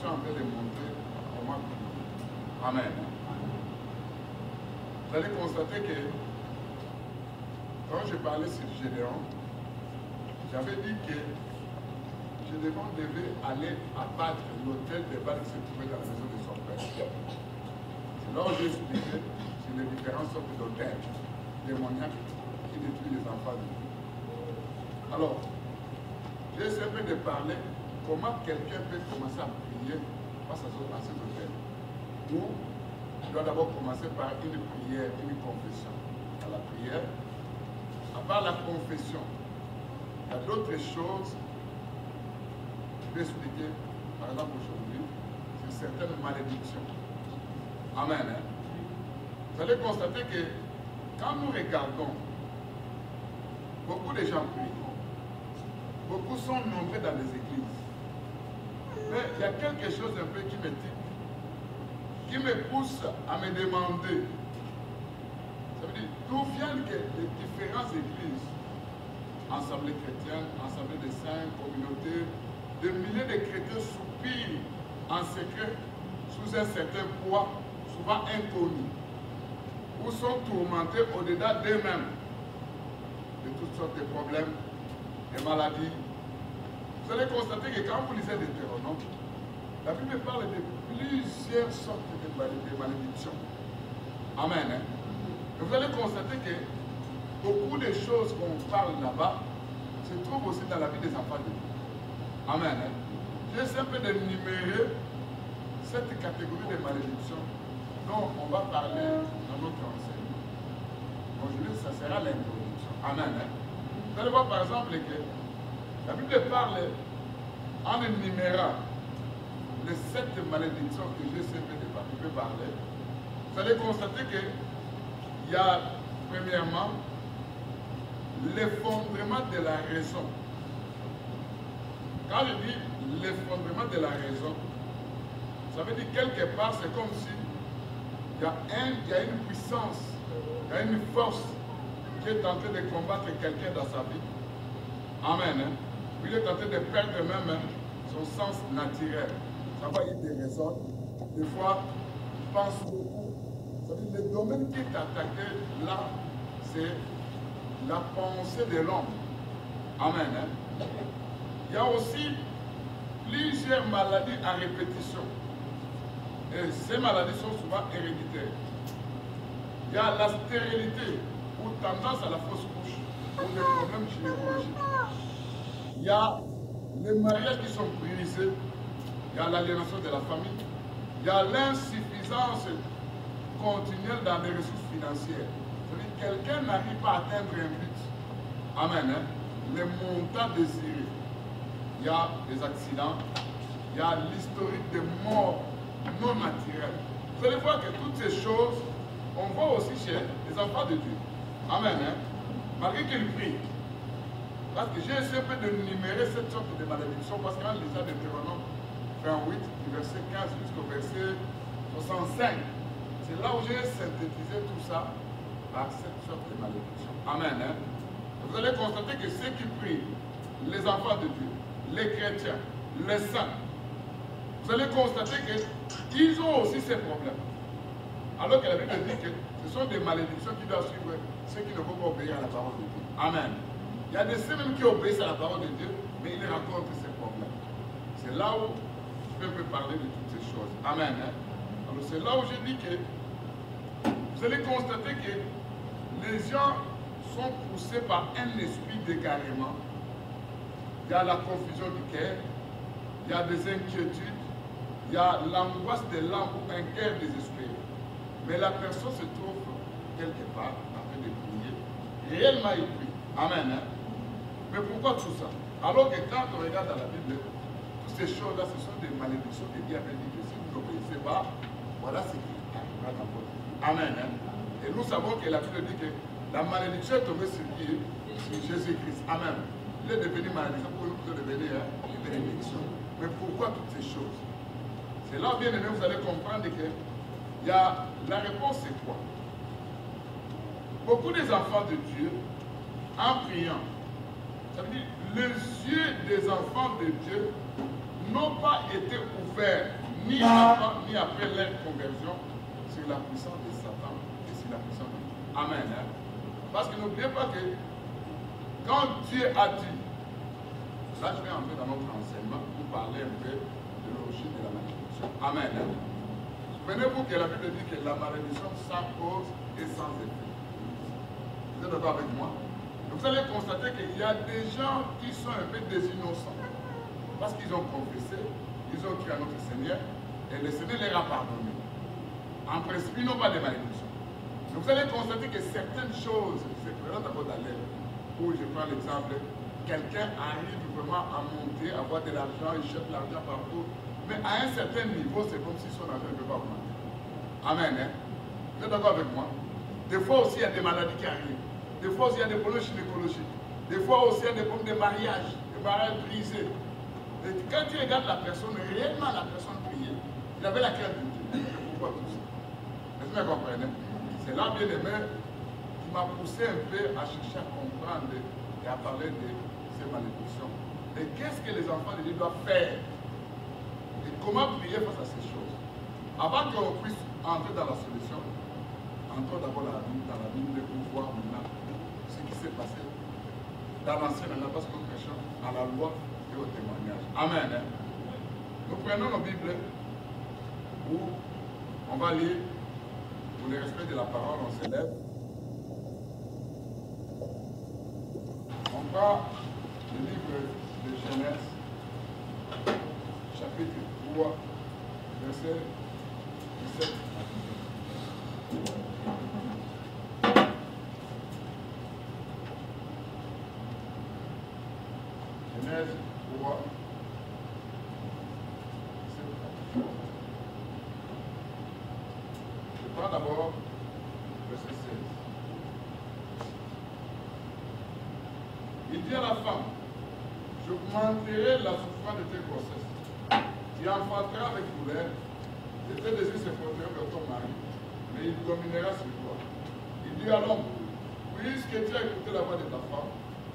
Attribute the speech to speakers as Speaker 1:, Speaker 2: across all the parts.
Speaker 1: suis en train de montrer comment prier. Amen. Vous allez constater que quand je parlais sur Gédéon, j'avais dit que Gédéon devait aller abattre l'autel de Baal qui se trouvait dans la maison de son père. C'est là où j'ai expliqué sur les différentes sortes d'autels démoniaques qui détruisent les enfants de Dieu. Alors, j'ai essayé de parler comment quelqu'un peut commencer à prier face à ces hôtels. Ou il doit d'abord commencer par une prière, une confession. À la prière, à part la confession, il y a d'autres choses que je vais expliquer, par exemple aujourd'hui, sur certaines malédictions. Amen. Hein? Vous allez constater que quand nous regardons, beaucoup de gens prient. Beaucoup sont nombreux dans les églises. Mais il y a quelque chose un peu qui me tique, qui me pousse à me demander, ça veut dire, d'où viennent que les différentes églises, assemblées chrétiennes, assemblées des saints, communautés, des milliers de chrétiens soupirent en secret sous un certain poids, souvent inconnu, ou sont tourmentés au-delà d'eux-mêmes de toutes sortes de problèmes, de maladies. Vous allez constater que quand vous lisez Deutéronome, la Bible parle de plusieurs sortes de malédictions. Amen. Hein? Et vous allez constater que beaucoup de choses qu'on parle là-bas se trouvent aussi dans la vie des enfants de Dieu. Amen. Hein? J'essaie un peu d'énumérer cette catégorie de malédictions dont on va parler dans notre enseignement. Aujourd'hui, ça sera l'introduction. Amen. Hein? Vous allez voir par exemple que la Bible parle en énumérant les 7 malédictions que j'ai essayé de parler. Vous allez constater qu'il y a premièrement l'effondrement de la raison. Quand je dis l'effondrement de la raison, ça veut dire quelque part c'est comme si il y a une puissance, il y a une force qui est en train de combattre quelqu'un dans sa vie. Amen. Hein? Il est en train de perdre même son sens naturel. Ça va, il déraisonne. Des fois, il pense beaucoup. Ça veut dire, le domaine qui est attaqué là, c'est la pensée de l'homme. Amen. Hein? Il y a aussi plusieurs maladies à répétition. Et ces maladies sont souvent héréditaires. Il y a la stérilité ou tendance à la fausse couche ou des problèmes gynécologiques. Il y a les mariages qui sont brisés, il y a l'aliénation de la famille, il y a l'insuffisance continuelle dans les ressources financières. C'est-à-dire que quelqu'un n'arrive pas à atteindre un but. Amen. Hein? Les montants désirés. Il y a des accidents, il y a l'historique de morts non naturelles. Vous allez voir que toutes ces choses, on voit aussi chez les enfants de Dieu. Amen. Hein? Malgré qu'ils prient. Parce que j'ai essayé de numérer cette sorte de malédiction, parce qu'en lisant Deutéronome 28, du verset 15 jusqu'au verset 65, c'est là où j'ai synthétisé tout ça par cette sorte de malédiction. Amen. Hein? Vous allez constater que ceux qui prient, les enfants de Dieu, les chrétiens, les saints, vous allez constater qu'ils ont aussi ces problèmes. Alors que la Bible dit que ce sont des malédictions qui doivent suivre ceux qui ne vont pas obéir à la parole de Dieu. Amen. Il y a des ceux même qui obéissent à la parole de Dieu, mais ils rencontrent ces problèmes. C'est là où je peux parler de toutes ces choses. Amen. Hein? Alors c'est là où je dis que vous allez constater que les gens sont poussés par un esprit d'égarement. Il y a la confusion du cœur, il y a des inquiétudes, il y a l'angoisse de l'âme ou un cœur désespéré. Mais la personne se trouve quelque part en train de prier. Réellement, il prie. Amen. Hein? Mais pourquoi tout ça? Alors que quand on regarde dans la Bible, toutes ces choses-là, ce sont des malédictions que Dieu avait dit que si vous n'obéissez pas, voilà ce qui arrivera dans votre vie. Amen. Hein? Et nous savons que la Bible dit que la malédiction est tombée sur qui? Sur Jésus-Christ. Amen. Il est devenu malédiction pour nous devenir une bénédiction. Mais pourquoi toutes ces choses? C'est là, bien aimé, vous allez comprendre que la réponse c'est quoi? Beaucoup des enfants de Dieu, en priant, ça veut dire les yeux des enfants de Dieu n'ont pas été ouverts ni avant ni après leur conversion sur la puissance de Satan et sur la puissance de Dieu. Amen. Hein? Parce que n'oubliez pas que quand Dieu a dit, là je vais entrer dans notre enseignement pour parler un peu de l'origine de la malédiction. Amen. Hein? Souvenez-vous que la Bible dit que la malédiction sans cause et sans effet. Vous êtes d'accord avec moi? Vous allez constater qu'il y a des gens qui sont un peu des innocents. Parce qu'ils ont confessé, ils ont cru à notre Seigneur, et le Seigneur leur a pardonné. En principe, ils n'ont pas de malédiction. Donc vous allez constater que certaines choses se présentent d'abord dans l'air. Où je prends l'exemple, quelqu'un arrive vraiment à monter, à avoir de l'argent, il jette l'argent partout, mais à un certain niveau, c'est comme si son argent ne peut pas augmenter. Amen. Hein? Vous êtes d'accord avec moi? Des fois aussi, il y a des maladies qui arrivent. Des fois aussi, il y a des problèmes gynécologiques. Des fois aussi, il y a des problèmes de mariage, des mariages brisés. Et quand tu regardes la personne, réellement la personne priait, il avait la crainte de Dieu. Pourquoi tout ça? Est-ce que vous comprenez? C'est là, bien aimé, qui m'a poussé un peu à chercher à comprendre et à parler de ces malédictions. Et qu'est-ce que les enfants de Dieu doivent faire? Et comment prier face à ces choses? Avant qu'on puisse entrer dans la solution, entrons d'abord dans la Bible pour voir maintenant ce qui s'est passé dans l'ancien Alliance, parce que nous prêchons à la loi et au témoignage. Amen. Hein? Nous prenons nos Bibles où on va lire, pour le respect de la parole, on s'élève. On prend le livre de Genèse, chapitre 3, verset 17. Genèse 3, je prends d'abord verset 16. Il dit à la femme, j'augmenterai la souffrance de tes grossesses. Tu enfanteras avec douleur, et tes désirs se porteront vers ton mari, mais il dominera sur toi. Il dit à l'homme, puisque tu as écouté la voix de ta femme,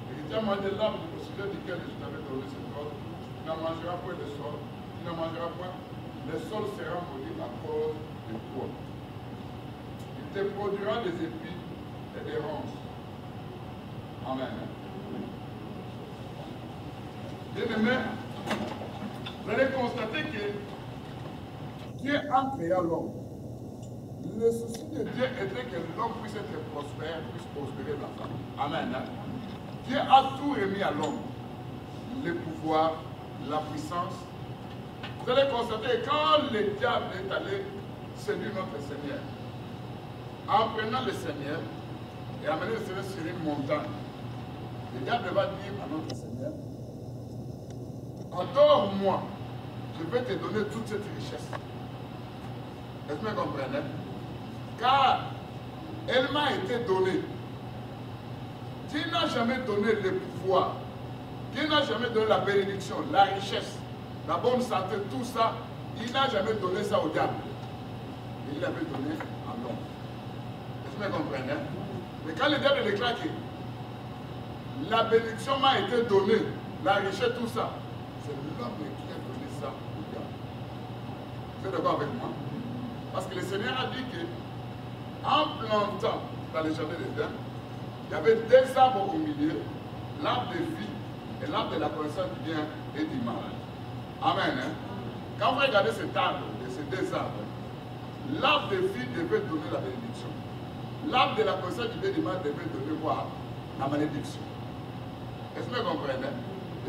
Speaker 1: et que tu as mangé l'arbre du procédé duquel je t'avais donné cet ordre, tu n'en mangeras point le sol, tu n'en mangeras point, le sol sera maudit à cause de toi. Il te produira des épis et des ronces. Amen. Bien aimé, vous allez constater que Dieu a créé l'homme. Le souci de Dieu était que l'homme puisse être prospère, puisse prospérer dans sa vie. Amen. Hein? Dieu a tout remis à l'homme. Le pouvoir, la puissance. Vous allez constater que quand le diable est allé séduire notre Seigneur, en prenant le Seigneur et amener le Seigneur sur une montagne, le diable va dire à notre Seigneur, adore-moi, je vais te donner toute cette richesse. Est-ce que vous comprenez? Car elle m'a été donnée. Dieu n'a jamais donné le pouvoir. Dieu n'a jamais donné la bénédiction, la richesse, la bonne santé, tout ça. Il n'a jamais donné ça au diable. Il l'avait donné à l'homme. Est-ce que vous comprenez? Mais quand le diable déclare que la bénédiction m'a été donnée, la richesse, tout ça, c'est l'homme qui a donné ça au diable. Vous êtes d'accord avec moi? Parce que le Seigneur a dit que en plantant dans le jardin d'Éden, il y avait deux arbres au milieu, l'arbre de vie et l'arbre de la connaissance du bien et du mal. Amen. Hein? Quand vous regardez cet arbre, ces deux arbres, l'arbre de vie devait donner la bénédiction. L'arbre de la connaissance du bien et du mal devait donner quoi? La malédiction. Est-ce que vous comprenez?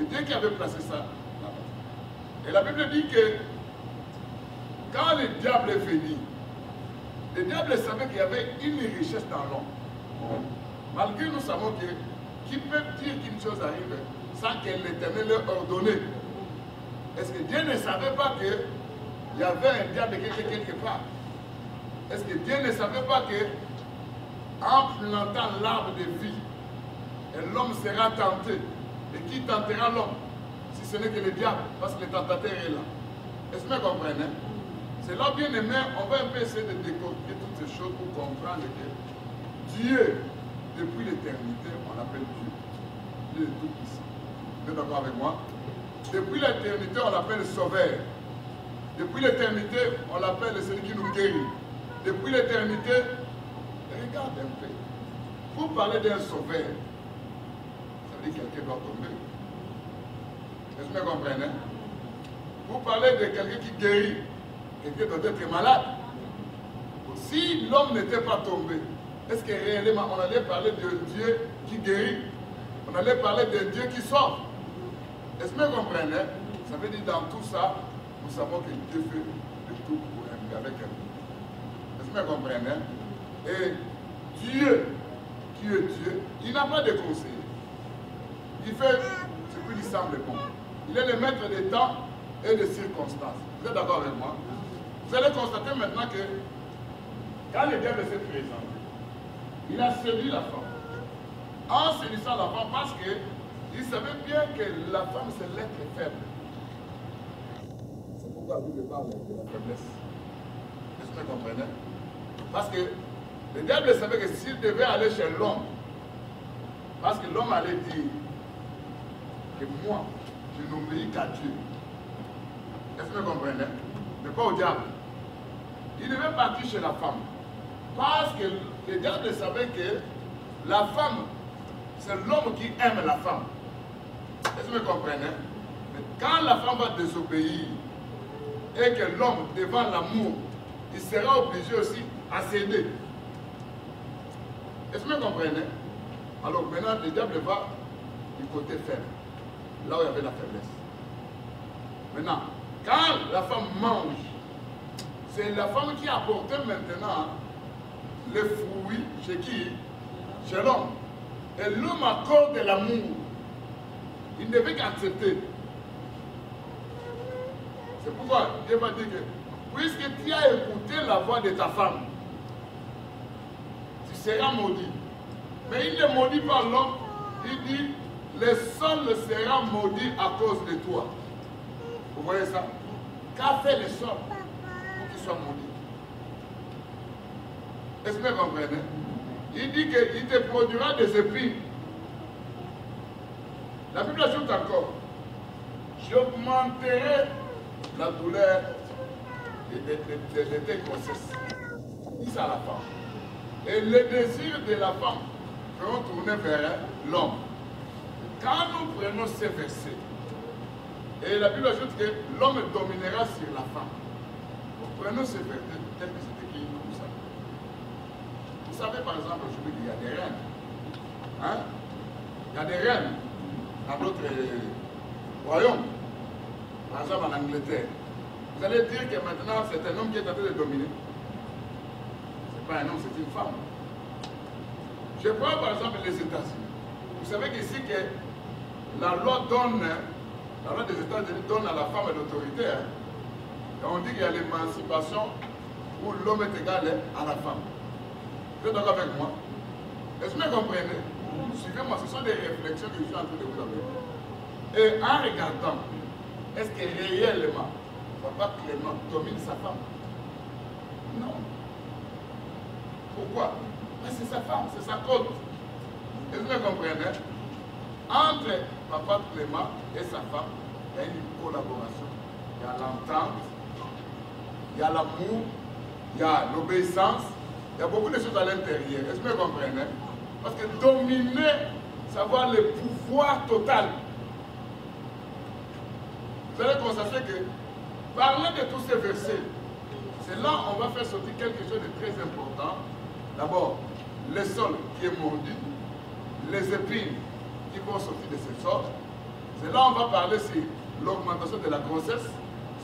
Speaker 1: Et Dieu qui avait placé ça là-bas. Et la Bible dit que quand le diable est venu, le diable savait qu'il y avait une richesse dans l'homme. Malgré nous savons que qui peut dire qu'une chose arrive sans que l'Éternel l'ait ordonné? Est-ce que Dieu ne savait pas qu'il y avait un diable quelque part? Est-ce que Dieu ne savait pas que en plantant l'arbre de vie, l'homme sera tenté? Et qui tentera l'homme? Si ce n'est que le diable, parce que le tentateur est là. Est-ce que vous comprenez? C'est là, bien aimé, on va un peu essayer de décortiquer toutes ces choses pour comprendre que Dieu, depuis l'éternité, on l'appelle Dieu. Dieu est tout puissant. Vous êtes d'accord avec moi? Depuis l'éternité, on l'appelle sauveur. Depuis l'éternité, on l'appelle celui qui nous guérit. Depuis l'éternité, regarde un peu. Vous parlez d'un sauveur, ça veut dire que quelqu'un doit tomber. Est-ce que vous comprenez? Vous parlez de quelqu'un qui guérit, quelqu'un doit être malade. Si l'homme n'était pas tombé, est-ce que réellement on allait parler de Dieu qui guérit? On allait parler de Dieu qui sauve? Est-ce que vous comprenez? Ça veut dire dans tout ça, nous savons que Dieu fait de tout pour un, avec un. Est-ce que vous comprenez? Et Dieu, qui est Dieu, il n'a pas de conseiller. Il fait ce qu'il lui semble bon. Il est le maître des temps et des circonstances. Vous êtes d'accord avec moi? Vous allez constater maintenant que quand le diable s'est présenté, il a séduit la femme. En séduisant la femme parce qu'il savait bien que la femme c'est l'être faible. C'est pourquoi la Bible parle de la faiblesse. Est-ce que vous comprenez? Parce que le diable savait que s'il devait aller chez l'homme, parce que l'homme allait dire que moi, je n'obéis qu'à Dieu. Est-ce que vous comprenez? Mais pas au diable. Il devait partir chez la femme. Parce que le diable savait que la femme, c'est l'homme qui aime la femme. Est-ce que vous comprenez? Mais quand la femme va désobéir et que l'homme, devant l'amour, il sera obligé aussi à céder. Est-ce que vous comprenez? Alors maintenant, le diable va du côté faible, là où il y avait la faiblesse. Maintenant, quand la femme mange, c'est la femme qui apportait maintenant les fruits chez qui? Chez l'homme. Et l'homme accorde l'amour. Il ne devait qu'accepter. C'est pourquoi Dieu va dire que puisque tu as écouté la voix de ta femme, tu seras maudit. Mais il ne maudit pas l'homme. Il dit, le sol sera maudit à cause de toi. Vous voyez ça? Qu'a fait le sol pour qu'il soit maudit? Est-ce que vous comprenez? Il dit qu'il te produira des épines. La Bible ajoute encore, j'augmenterai la douleur de tes grossesses. Il dit ça à la femme. Et les désirs de la femme seront tournés vers l'homme. Quand nous prenons ces versets, et la Bible ajoute que l'homme dominera sur la femme. Nous prenons ces versets tels que c'est écrit comme ça. Vous savez par exemple aujourd'hui qu'il y a des reines. Hein? Il y a des reines dans d'autres royaumes. Par exemple en Angleterre. Vous allez dire que maintenant c'est un homme qui est en train de dominer. Ce n'est pas un homme, c'est une femme. Je prends par exemple les États-Unis. Vous savez qu'ici que la loi des États-Unis donne à la femme l'autorité. Hein? Et on dit qu'il y a l'émancipation où l'homme est égal à la femme. Vous êtes d'accord avec moi? Est-ce que vous comprenez? Suivez-moi, ce sont des réflexions que je suis en train de vous donner. Et en regardant, est-ce que réellement, Papa Clément domine sa femme? Non. Pourquoi? Parce que c'est sa femme, c'est sa côte. Est-ce que vous comprenez? Entre Papa Clément et sa femme, il y a une collaboration. Il y a l'entente, il y a l'amour, il y a l'obéissance. Il y a beaucoup de choses à l'intérieur. Est-ce que vous comprenez? Parce que dominer, savoir le pouvoir total. Vous allez constater que, parler de tous ces versets, c'est là où on va faire sortir quelque chose de très important. D'abord, le sol qui est mordu, les épines qui vont sortir de ce sol. C'est là où on va parler sur l'augmentation de la grossesse.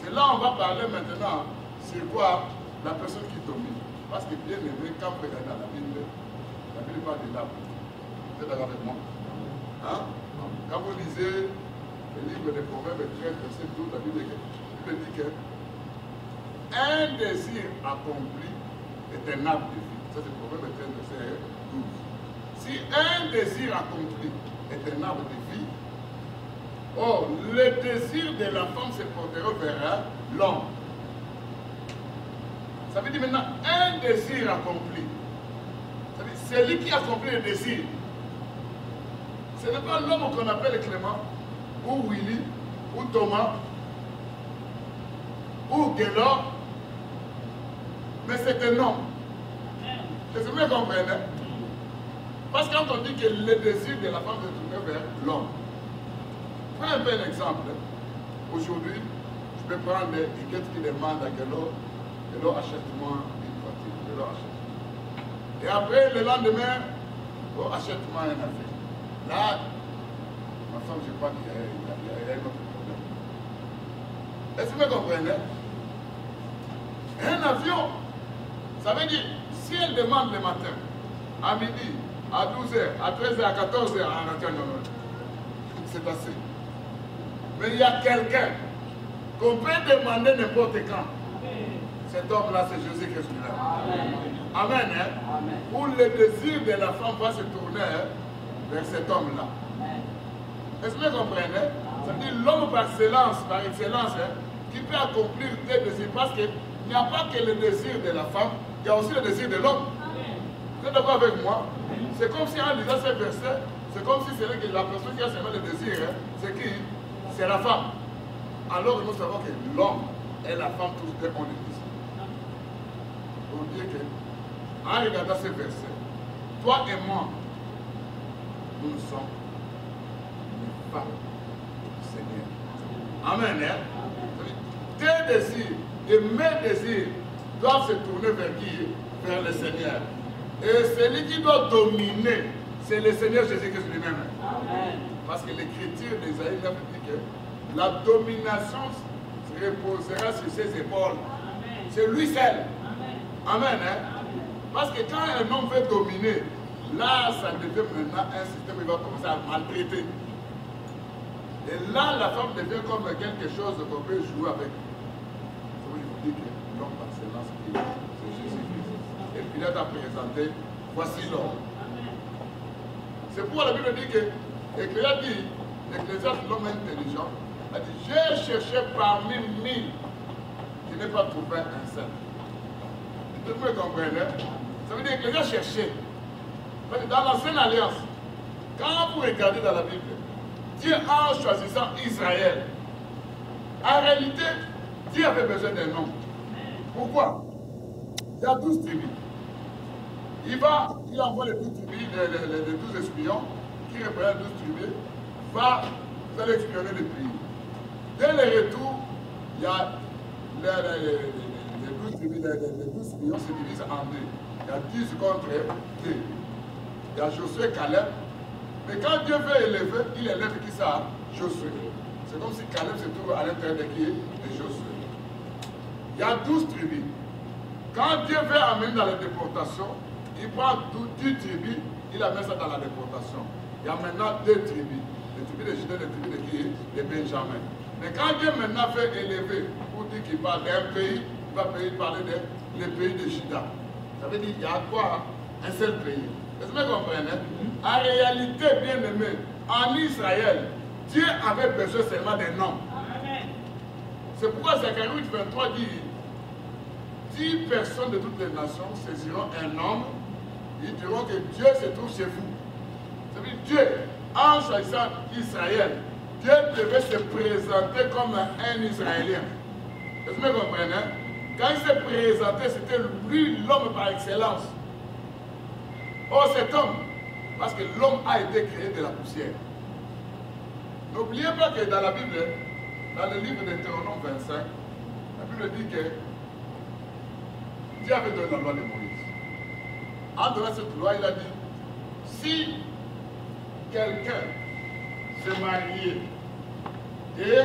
Speaker 1: C'est là où on va parler maintenant sur quoi? La personne qui domine. Parce que bien aimé, quand vous regardez dans la Bible parle de l'arbre. Vous êtes d'accord avec moi? Hein? Quand vous lisez le livre des Proverbes 13, verset 12, la Bible dit que un désir accompli est un arbre de vie. Ça c'est Proverbe 13, verset 12. Si un désir accompli est un arbre de vie, or le désir de la femme se portera vers l'homme. Ça veut dire maintenant un désir accompli. Ça veut dire c'est lui qui accomplit le désir. Ce n'est pas l'homme qu'on appelle Clément, ou Willy, ou Thomas, ou Guélor, mais c'est un homme. Est-ce que vous comprenez? Parce que quand on dit que le désir de la femme se tourne vers l'homme, prenez un peu un exemple. Aujourd'hui, je peux prendre quelqu'un qui demande à Guélor achète-moi une voiture, Guélor achète. Et après, le lendemain, oh, achète-moi un affaire. Là, ma femme, je crois qu'il y a un autre problème. Est-ce que vous comprenez? Un avion, ça veut dire, si elle demande le matin, à midi, à 12h, à 13h, à 14h, c'est assez. Mais il y a quelqu'un qu'on peut demander n'importe quand. Cet homme-là, c'est Jésus-Christ. Amen. Hein? Amen. Où le désir de la femme va se tourner vers cet homme-là. Est-ce que vous comprenez? Ça veut dire l'homme par excellence, hein, qui peut accomplir tes désirs. Parce qu'il n'y a pas que le désir de la femme, il y a aussi le désir de l'homme. Vous êtes d'accord avec moi? C'est comme si en lisant ces versets, c'est comme si c'est la personne qui a seulement le désir, hein, c'est qui? C'est la femme. Alors nous savons que l'homme et la femme, tous deux ont le désir. Pour dire que, en regardant ces versets, toi et moi, nous sommes les femmes du Seigneur. Amen. Hein? Tes désirs et mes désirs doivent se tourner vers qui? Vers le Seigneur. Et celui qui doit dominer, c'est le Seigneur Jésus-Christ lui-même. Parce que l'écriture d'Ésaïe dit que la domination se reposera sur ses épaules. C'est lui seul. Amen. Hein? Parce que quand un homme veut dominer, là, ça devient maintenant un système qui va commencer à maltraiter. Et là, la femme devient comme quelque chose qu'on peut jouer avec. Je vous dis que l'homme par excellence, c'est Jésus-Christ. Et Pilate a présenté, voici l'homme. C'est pourquoi la Bible dit que l'Ecclésiaste, l'homme intelligent, a dit, j'ai cherché parmi 1000, je n'ai pas trouvé un seul. Vous me comprenez? Ça veut dire que l'Ecclésiaste cherchait. Dans l'ancienne alliance, quand vous regardez dans la Bible, Dieu en choisissant Israël, en réalité, Dieu avait besoin d'un homme. Pourquoi? Il y a 12 tribus. Il envoie les 12 tribus, les 12 espions, qui représentent 12 tribus, vous allez explorer le pays. Dès le retour, il y a les 12 tribus, les 12 espions se divisent en deux. Il y a 10 contre 2. Il y a Josué et Caleb. Mais quand Dieu veut élever, il élève qui ça? Josué. C'est comme si Caleb se trouve à l'intérieur de qui? De Josué. Il y a 12 tribus. Quand Dieu veut amener dans la déportation, il prend 10 tribus, il amène ça dans la déportation. Il y a maintenant 2 tribus. Les tribus de Juda et les tribus de qui? De Benjamin. Mais quand Dieu maintenant fait élever, pour dire qu'il parle d'un pays, il va parler des pays de Juda. Ça veut dire qu'il y a quoi? Un seul pays. Est-ce que vous comprenez? En réalité, bien aimé, en Israël, Dieu avait besoin seulement d'un homme. C'est pourquoi Zacharie 8:23 dit 10 personnes de toutes les nations saisiront un homme, ils diront que Dieu se trouve chez vous. Ça veut dire Dieu, en choisissant Israël, Dieu devait se présenter comme un Israélien. Est-ce que vous comprenez? Quand il s'est présenté, c'était lui l'homme par excellence. Oh, cet homme, parce que l'homme a été créé de la poussière. N'oubliez pas que dans la Bible, dans le livre de Deutéronome 25, la Bible dit que Dieu avait donné la loi de Moïse. En donnant cette loi, il a dit, si quelqu'un se mariait et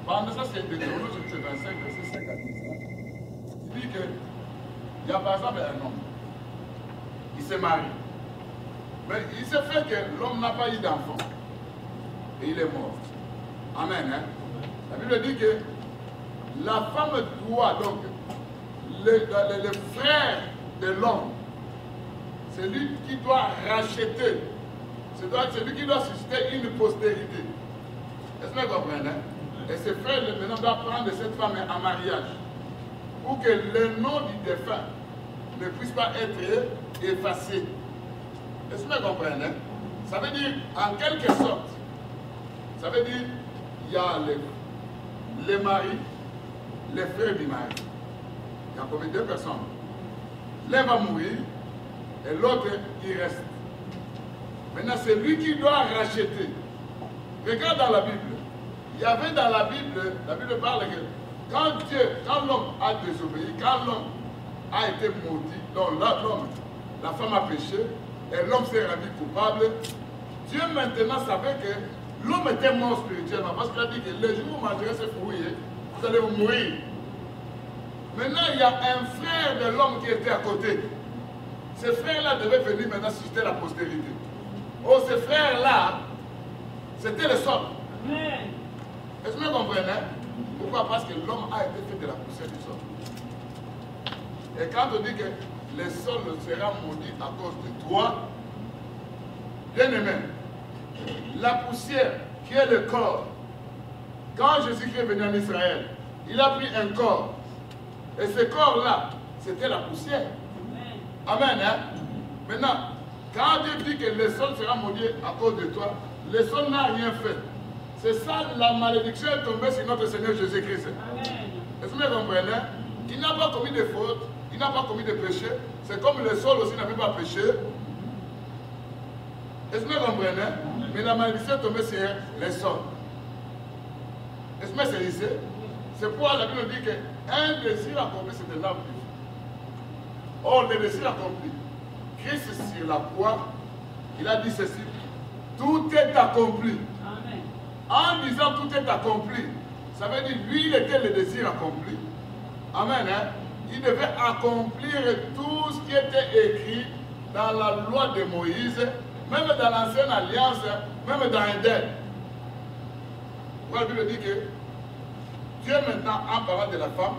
Speaker 1: pendant ça, c'est Deutéronome 25, verset 5 à 10, il dit que il y a par exemple un homme, il se marie. Mais il se fait que l'homme n'a pas eu d'enfant. Et il est mort. Amen. Hein? La Bible dit que la femme doit, donc, le frère de l'homme, c'est lui qui doit racheter. C'est lui qui doit susciter une postérité. Est-ce que vous comprenez? Hein? Et ce frère, maintenant, doit prendre cette femme en mariage. Pour que le nom du défunt ne puisse pas être effacé. Est-ce que vous comprenez? Ça veut dire, en quelque sorte, ça veut dire, il y a les maris, les frères du mari. Il y a combien de personnes? L'un va mourir et l'autre, il reste. Maintenant, c'est lui qui doit racheter. Regarde dans la Bible. Il y avait dans la Bible parle que quand l'homme a désobéi, quand l'homme a été maudit, donc la femme a péché et l'homme s'est rendu coupable, Dieu maintenant savait que l'homme était mort spirituellement parce qu'il a dit que le jour où vous mangerez ce fruit, vous allez vous mourir. Maintenant, il y a un frère de l'homme qui était à côté. Ce frère-là devait venir maintenant susciter la postérité. Oh, ce frère-là, c'était le sol. Est-ce que vous comprenez? Pourquoi? Parce que l'homme a été fait de la poussière du sol. Et quand on dit que le sol sera maudit à cause de toi, bien aimé, la poussière qui est le corps, quand Jésus-Christ est venu en Israël, il a pris un corps. Et ce corps-là, c'était la poussière. Amen. Hein? Maintenant, quand Dieu dit que le sol sera maudit à cause de toi, le sol n'a rien fait. C'est ça, la malédiction est tombée sur notre Seigneur Jésus-Christ. Est-ce que vous comprenez? Il n'a pas commis de faute, il n'a pas commis de péché. C'est comme le sol aussi n'avait pas péché. Est-ce que vous comprenez? Mais la malédiction est tombée sur le sol. Est-ce que c'est ici? C'est pourquoi la Bible dit qu'un désir accompli, c'est de l'âme. Or, le désir accompli, Christ sur la croix, il a dit ceci, tout est accompli. Amen. En disant tout est accompli, ça veut dire lui, il était le désir accompli. Amen. Hein? Il devait accomplir tout ce qui était écrit dans la loi de Moïse, même dans l'ancienne alliance, même dans Éden. La Bible dit que Dieu maintenant, en parlant de la femme,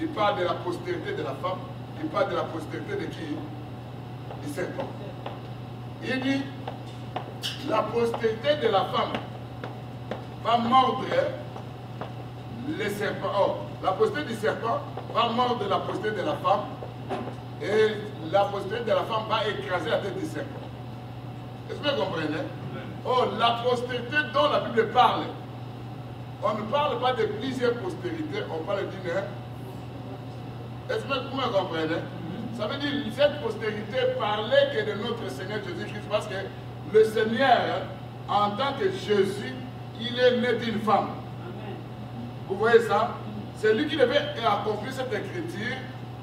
Speaker 1: il parle de la postérité de la femme, il parle de la postérité de qui? Du serpent. Il dit, la postérité de la femme va mordre le serpent. Oh, la postérité du serpent va mordre la postérité de la femme et la postérité de la femme va écraser la tête du serpent. Est-ce que vous comprenez? Oh, la postérité dont la Bible parle, on ne parle pas de plusieurs postérités, on parle d'une. Est-ce que vous me comprenez? Ça veut dire que cette postérité parlait que de notre Seigneur Jésus-Christ, parce que le Seigneur, en tant que Jésus, il est né d'une femme. Amen. Vous voyez ça? C'est lui qui devait accomplir cette écriture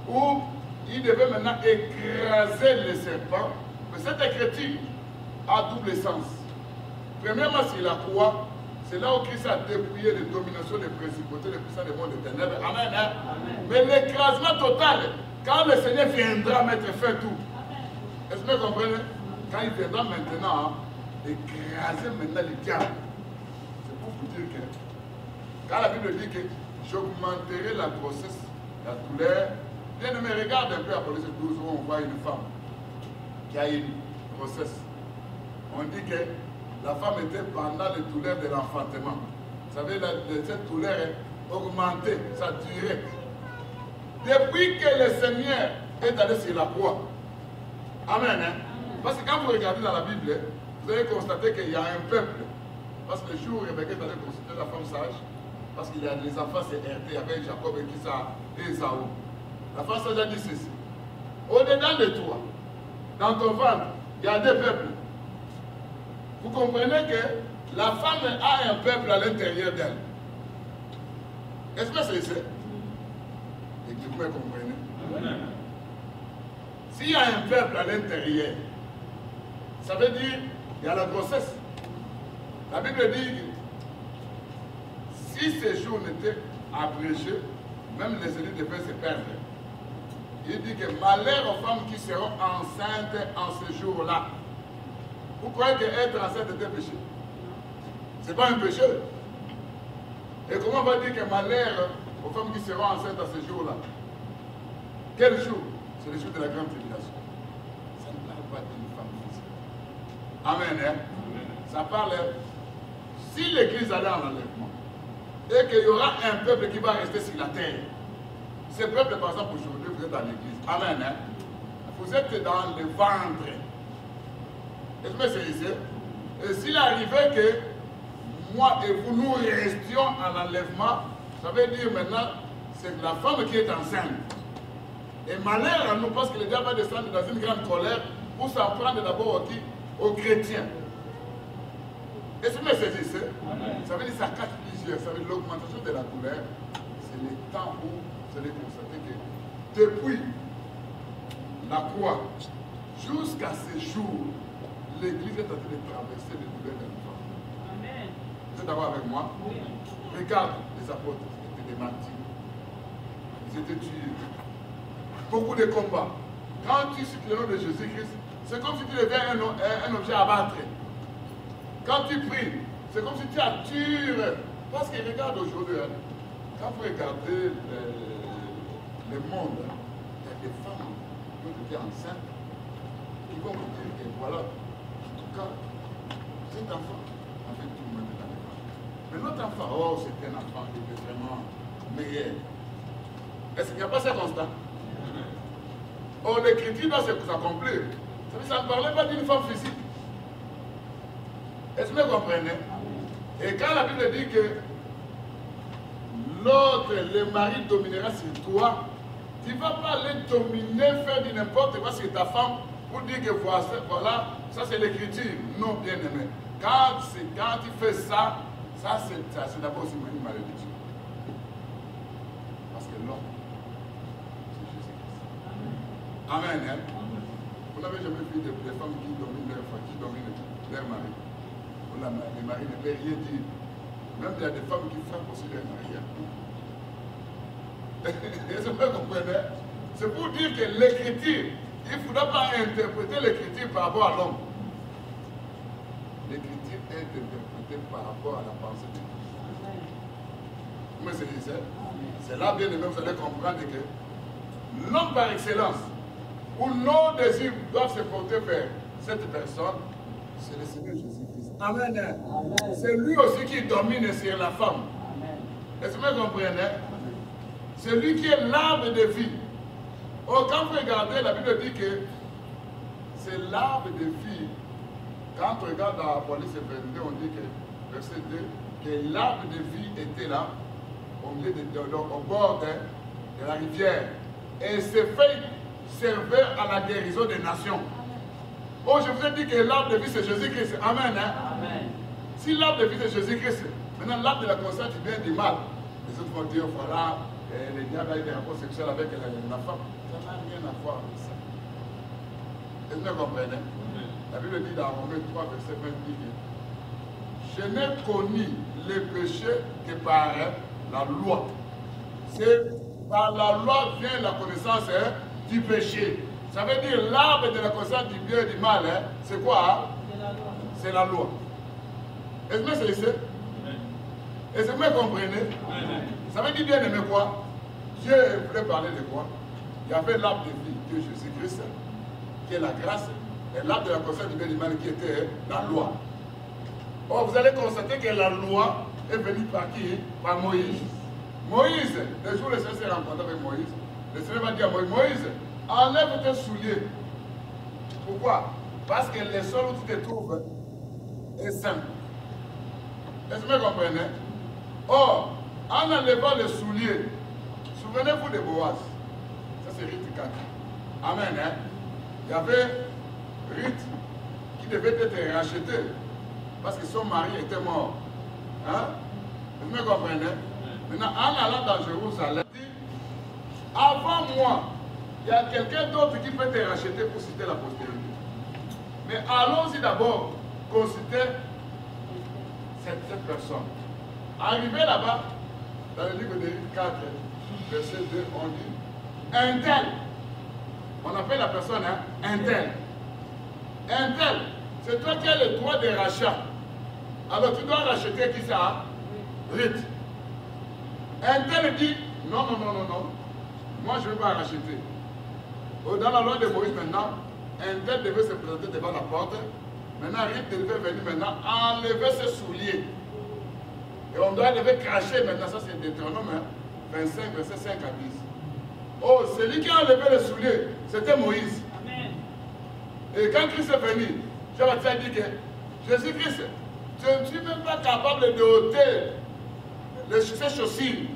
Speaker 1: où il devait maintenant écraser le serpent. Mais cette écriture a double sens. Premièrement, c'est la croix. C'est là où Christ a dépouillé les dominations, les principautés, les puissants des mondes des ténèbres. Amen. Hein? Amen. Mais l'écrasement total, quand le Seigneur viendra mettre fin à tout. Est-ce que vous comprenez? Quand il viendra maintenant, écraser maintenant le diable. C'est pour vous dire que, quand la Bible dit que j'augmenterai la grossesse, la douleur, bien aimé, regarde un peu Apocalypse 12 où on voit une femme qui a une grossesse. On dit que la femme était pendant les douleurs de l'enfantement. Vous savez, cette douleur est augmentée, ça durait. Depuis que le Seigneur est allé sur la croix. Amen. Hein? Parce que quand vous regardez dans la Bible, vous allez constater qu'il y a un peuple. Parce que le jour où Rebecca est allée consulter la femme sage, parce qu'il y a des enfants, c'est RT avec Jacob et Esaü. La femme sage a dit ceci. Au-dedans de toi, dans ton ventre, il y a des peuples. Vous comprenez que la femme a un peuple à l'intérieur d'elle. Est-ce que c'est ça? Et que vous me comprenez? S'il y a un peuple à l'intérieur, ça veut dire qu'il y a la grossesse. La Bible dit que si ces jours n'étaient abrégés, même les élites devaient se perdre. Il dit que malheur aux femmes qui seront enceintes en ce jour-là. Vous croyez qu'être enceinte est un péché? Ce n'est pas un péché. Et comment on va dire que malheur aux femmes qui seront enceintes à ce jour-là? Quel jour? C'est le jour de la grande tribulation. Ça ne parle pas d'une femme physique. Amen. Hein? Amen. Ça parle, si l'Église allait en enlèvement, et qu'il y aura un peuple qui va rester sur la terre, ce peuple, par exemple, aujourd'hui, vous êtes dans l'Église. Amen. Hein? Vous êtes dans le ventre. Est-ce que c'est ici? Et s'il arrivait que moi et vous, nous restions à l'enlèvement, ça veut dire maintenant, c'est la femme qui est enceinte. Et malheur à nous, parce que le diable va descendre dans une grande colère pour s'en prendre d'abord aux chrétiens. Et ce que vous me saisissez, ça veut dire que ça cache plusieurs. Ça veut dire l'augmentation de la colère, c'est le temps où vous allez constater que depuis la croix jusqu'à ce jour, l'Église est en train de traverser les douleurs de l'enfant. Vous êtes d'accord avec moi? Oui. Regarde les apôtres, c'était des martyrs. Ils étaient tués. Beaucoup de combats. Quand tu cites le nom de Jésus-Christ, c'est comme si tu deviens un objet à battre. Quand tu pries, c'est comme si tu attires. Parce que regarde aujourd'hui, quand vous regardez le monde, il y a des femmes qui ont été enceintes qui vont vous dire que voilà, en tout cas, cet enfant a fait tout le monde dans les femmes. Mais notre enfant, oh, c'est un enfant qui était vraiment meilleur. Est-ce qu'il n'y a pas ce constat? Oh, l'écriture doit s'accomplir. Ça ne parlait pas d'une femme physique. Est-ce que vous comprenez? Et quand la Bible dit que l'autre, le mari dominera sur toi, tu ne vas pas aller dominer, faire du n'importe quoi sur ta femme pour dire que voilà, ça c'est l'écriture. Non, bien aimé. Quand tu fais ça, c'est d'abord aussi une malédiction. Parce que l'homme, c'est Jésus-Christ. Amen. Hein? Vous n'avez jamais vu des femmes qui dominent leur femme, qui dominent leur mari. Les maris ne peuvent rien dire. Même il y a des femmes qui frappent aussi leur mari. Est-ce que vous comprenez? C'est pour dire que l'écriture, il ne faudra pas interpréter l'écriture par rapport à l'homme. L'écriture est interprétée par rapport à la pensée de Dieu. Vous me saisissez? C'est là, bien aimé, vous allez comprendre que l'homme par excellence, où nos désirs doivent se porter vers cette personne, c'est le Seigneur Jésus-Christ. Amen. Amen. C'est lui aussi qui domine sur la femme. Est-ce que vous comprenez? C'est lui qui est l'arbre de vie. Oh, quand vous regardez, la Bible dit que c'est l'arbre de vie. Quand on regarde dans Apocalypse 22, on dit que, verset 2, que l'arbre de vie était là, au bord de la rivière. Et ses feuilles servaient à la guérison des nations. Oh, je vous ai dit que l'arbre de vie, c'est Jésus-Christ. Amen. Hein? Amen. Si l'arbre de vie, c'est Jésus-Christ, maintenant l'arbre de la conscience, il vient du mal. Les autres vont dire, voilà, les diables ont des rapports sexuels avec la femme. Ça n'a rien à voir avec ça. Est-ce que vous comprenez? La Bible dit dans Romains 3, verset 20, je n'ai connu les péchés que par la loi. C'est par la loi vient la connaissance du péché. Ça veut dire l'arbre de la connaissance du bien et du mal, c'est quoi? C'est la loi. Est-ce que c'est ici? Est-ce que vous comprenez? Ça veut dire bien aimé quoi? Dieu voulait parler de quoi? Il y avait l'arbre de vie, Dieu Jésus-Christ, qui est la grâce, et l'arbre de la connaissance du bien et du mal qui était la loi. Or, vous allez constater que la loi est venue par qui? Par Moïse. Moïse, le jour où le Seigneur s'est rencontré avec Moïse, le Seigneur va dire à Moïse, Moïse, enlève tes souliers. Pourquoi? Parce que le sol où tu te trouves est saint. Est-ce que vous comprenez? Or, en enlevant les souliers, souvenez-vous de Boaz. Ça c'est Ruth 4. Amen. Hein? Il y avait Ruth qui devait être rachetée parce que son mari était mort. Hein? Vous me comprenez? Maintenant, en allant dans Jérusalem, il dit, avant moi, il y a quelqu'un d'autre qui peut te racheter pour citer la postérité. Mais allons-y d'abord considérer cette personne. Arrivé là-bas, dans le livre de Ruth 4, verset 2, on dit un tel. On appelle la personne un tel. Un tel, c'est toi qui as le droit de rachat. Alors tu dois racheter qui ça? Ruth. Un tel dit non, non, non, non, non. Moi je ne vais pas racheter. Dans la loi de Moïse maintenant, un tel devait se présenter devant la porte. Maintenant, Ruth devait venir maintenant enlever ses souliers. Et on devait cracher maintenant, ça c'est Deutéronome 25, verset 5 à 10. Oh, celui qui a enlevé les souliers, c'était Moïse. Amen. Et quand Christ est venu, Jean-Baptiste a dit que Jésus-Christ, Je ne suis même pas capable de ôter ces chaussures,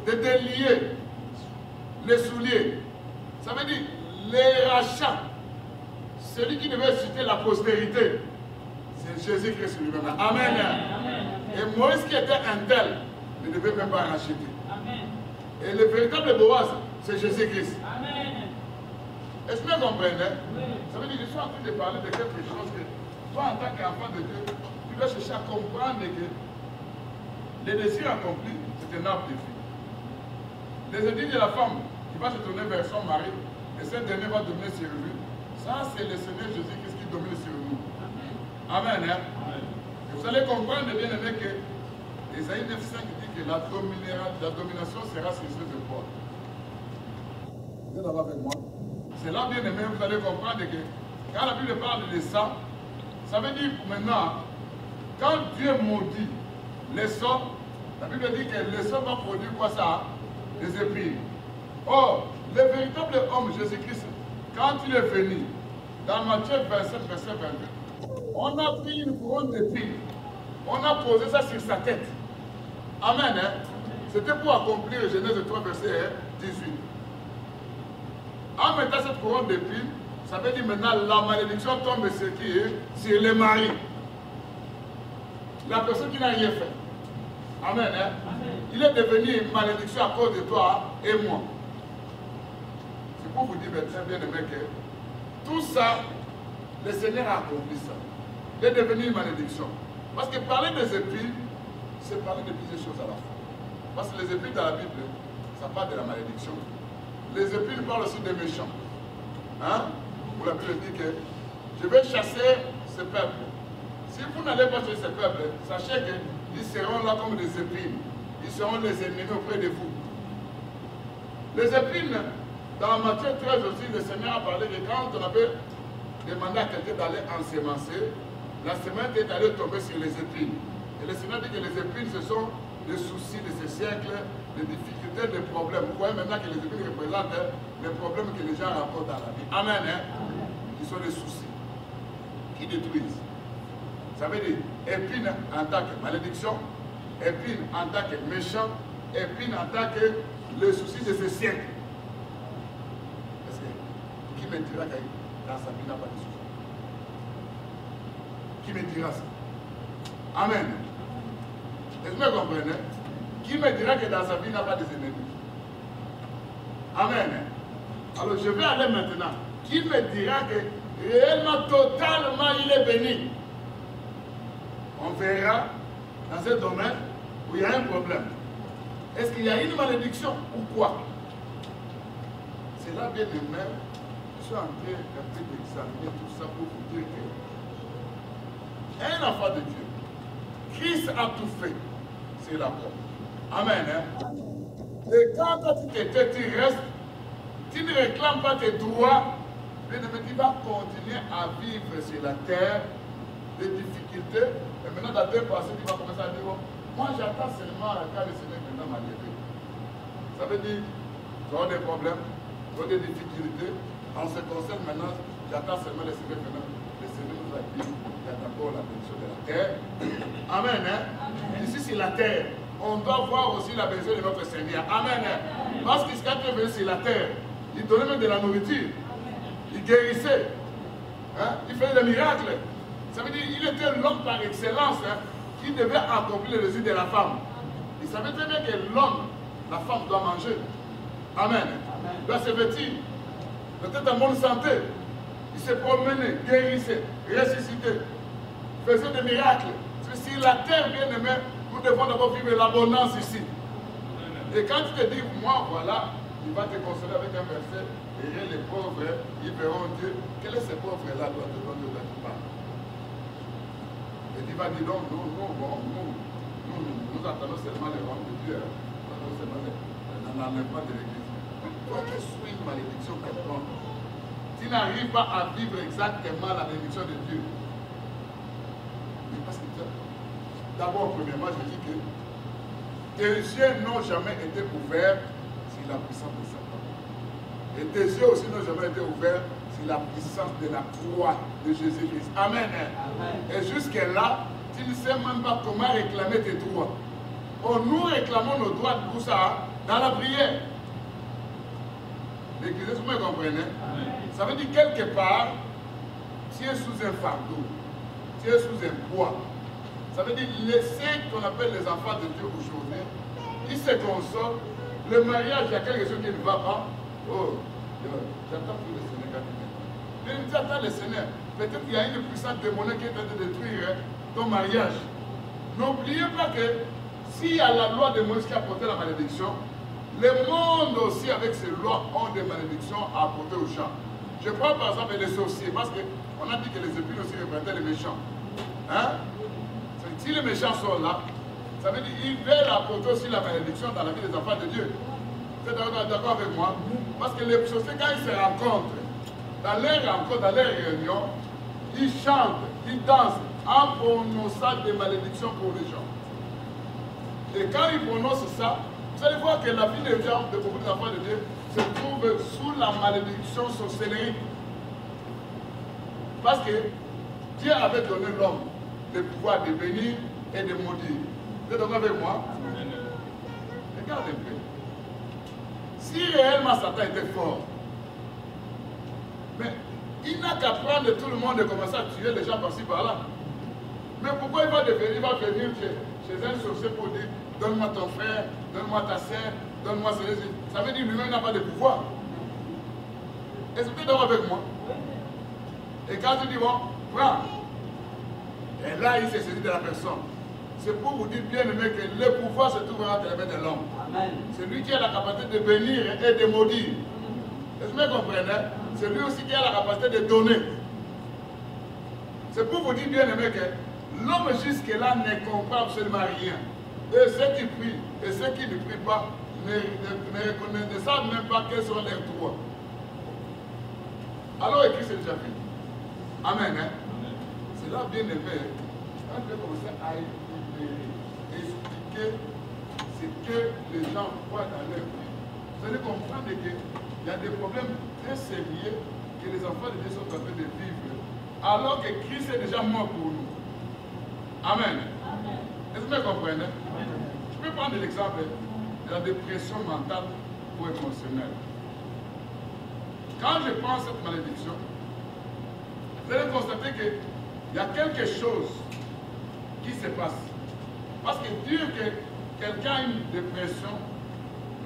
Speaker 1: de délier les souliers. Ça veut dire les rachats. Celui qui devait susciter la postérité, c'est Jésus-Christ lui-même. Amen. Et Moïse qui était un tel, ne devait même pas racheter. Et le véritable Boaz, c'est Jésus-Christ. Est-ce que vous comprenez? Ça veut dire que je suis en train de parler de quelque chose que toi, en tant qu'enfant de Dieu, tu dois chercher à comprendre que les désirs accomplis, c'est un arbre de vie. Les édits de la femme qui va se tourner vers son mari, et cette dernière va dominer sur lui, ça c'est le Seigneur Jésus-Christ qui domine sur nous. Amen. Hein? Amen. Et vous allez comprendre, bien aimé, que Ésaïe 9,5 dit que la domination sera sur ceux de Paul. Vous êtes d'abord avec moi? C'est là, bien aimé, vous allez comprendre que quand la Bible parle de ça, ça veut dire maintenant, quand Dieu maudit les sorts, la Bible dit que les sorts vont produire quoi ça? Des épines. Or, le véritable homme, Jésus-Christ, quand il est venu, dans Matthieu 27, verset 22, on a pris une couronne d'épines, on a posé ça sur sa tête. Amen. Hein? C'était pour accomplir Genèse 3, verset 18. En mettant cette couronne d'épines, ça veut dire maintenant la malédiction tombe sur qui? Sur les maris. La personne qui n'a rien fait. Amen. Hein? Amen. Il est devenu une malédiction à cause de toi et moi. C'est pour vous dire très bien aimé que tout ça, le Seigneur a accompli ça. Il est devenu une malédiction. Parce que parler des épines, c'est parler de plusieurs choses à la fois. Parce que les épines dans la Bible, ça parle de la malédiction. Les épines parlent aussi des méchants. Hein? Où la Bible dit que je vais chasser ce peuple. Si vous n'allez pas chasser ce peuple, sachez qu'ils seront là comme des épines. Ils seront les ennemis auprès de vous. Les épines, dans Matthieu 13 aussi, le Seigneur a parlé que quand on avait demandé à quelqu'un d'aller ensemencer, la semence est allée tomber sur les épines. Et le Seigneur dit que les épines, ce sont les soucis de ces siècles, les difficultés, les problèmes. Vous voyez maintenant que les épines représentent les problèmes que les gens rencontrent dans la vie. Amen. Hein? Qui sont les soucis qui détruisent. Ça veut dire épines en tant que malédiction, épines en tant que méchant, épines en tant que le souci de ce siècle. Est-ce que qui me dira que dans sa vie n'a pas de souci? Qui me dira ça? Amen. Est-ce que vous comprenez? Qui me dira que dans sa vie n'a pas des ennemis? Amen. Alors je vais aller maintenant. Qui me dira que réellement, totalement, il est béni? On verra dans ce domaine où il y a un problème. Est-ce qu'il y a une malédiction ou quoi? C'est là bien de même. Je suis en train d'examiner tout ça pour vous dire qu'un enfant de Dieu, Christ a tout fait. C'est la croix. Amen. Hein? Et quand tu restes, tu ne réclames pas tes droits, mais tu vas continuer à vivre sur la terre des difficultés. Et maintenant, dans 2 passés, tu vas commencer à dire, oh, moi j'attends seulement quand le Seigneur maintenant m'a levé. Ça veut dire, tu as des problèmes, tu as des difficultés. En ce qui concerne maintenant, j'attends seulement le Seigneur maintenant. Le Seigneur nous a dit, il y a d'abord la bénédiction de la terre. Amen. Hein? Amen. Ici, c'est la terre. On doit voir aussi la bénédiction de notre Seigneur. Amen. Hein? Parce que quand il est venu sur la terre, il donnait même de la nourriture. Il guérissait. Hein? Il faisait des miracles. Ça veut dire qu'il était l'homme par excellence, hein, qui devait accomplir le désir de la femme. Il savait très bien que l'homme, la femme doit manger. Amen. Il doit se vêtir. Il était en bonne santé. Il se promenait, guérissait, ressuscitait, faisait des miracles. Si la terre bien aimée, nous devons d'abord vivre l'abondance ici. Et quand tu te dis, moi voilà, il va te consoler avec un verset, et les pauvres, ils verront Dieu. Quel est ce pauvre-là dont tu parles? Et tu vas dire, non, nous attendons seulement les rois de Dieu. Nous attendons seulement l'enlèvement de l'Église. Toi qui suis une malédiction quelconque, tu n'arrives pas à vivre exactement la bénédiction de Dieu. Mais parce que d'abord, premièrement, je dis que tes yeux n'ont jamais été ouverts sur la puissance de Satan. Et tes yeux aussi n'ont jamais été ouverts c'est la puissance de la croix de Jésus-Christ. Amen. Et jusque-là, tu ne sais même pas comment réclamer tes droits. Oh, nous réclamons nos droits de tout ça dans la prière. L'église, vous me comprenez? Ça veut dire quelque part, tu es sous un fardeau, tu es sous un poids. Ça veut dire laisser qu'on appelle les enfants de Dieu aujourd'hui, ils se consolent. Le mariage, il y a quelque chose qui ne va pas. Oh, j'attends tout le Seigneur. J'attends le Seigneur. Peut-être qu'il y a une puissance démoniaque qui est en train de détruire ton mariage. N'oubliez pas que s'il y a la loi de Moïse qui a porté la malédiction, le monde aussi avec ses lois ont des malédictions à apporter aux gens. Je prends par exemple les sorciers, parce qu'on a dit que les épines aussi représentaient les méchants. Hein? Si les méchants sont là, ça veut dire qu'ils veulent apporter aussi la malédiction dans la vie des enfants de Dieu. Vous êtes d'accord avec moi? Parce que les sorciers, quand ils se rencontrent, dans leurs rencontres, dans leurs réunions, ils chantent, ils dansent, en prononçant des malédictions pour les gens. Et quand ils prononcent ça, vous allez voir que la vie des gens, de beaucoup d'enfants de Dieu, se trouve sous la malédiction sorcellerie. Parce que Dieu avait donné l'homme le pouvoir de bénir et de maudire. Vous êtes d'accord avec moi? Regarde un peu. Si réellement Satan était fort, mais il n'a qu'à prendre tout le monde et commencer à tuer les gens par-ci par-là. Mais pourquoi il va venir chez un sorcier pour dire donne-moi ton frère, donne-moi ta sœur, donne-moi celui-ci. Ça veut dire que lui-même n'a pas de pouvoir. Est-ce que tu es d'accord avec moi? Et quand tu dis bon, prends. Et là, il s'est saisi de la personne. C'est pour vous dire bien aimé que le pouvoir se trouve entre les mains de l'homme. C'est lui qui a la capacité de bénir et de maudire. Est-ce que vous comprenez? C'est lui aussi qui a la capacité de donner. C'est pour vous dire bien aimé que l'homme jusque-là ne comprend absolument rien. Et ceux qui prient et ceux qui ne prient pas ne savent même pas quels sont leurs droits. Alors écrit c'est déjà fait. Amen. Hein? C'est là bien aimé. Quand je vais commencer à expliquer ce que les gens voient dans leur vie, vous allez comprendre qu'il y a des problèmes très sérieux que les enfants de Dieu sont en train de vivre, alors que Christ est déjà mort pour nous. Amen. Est-ce que vous comprenez? Je peux prendre l'exemple de la dépression mentale ou émotionnelle. Quand je prends cette malédiction, vous allez constater qu'il y a quelque chose qui se passe. Parce que dire que quelqu'un a une dépression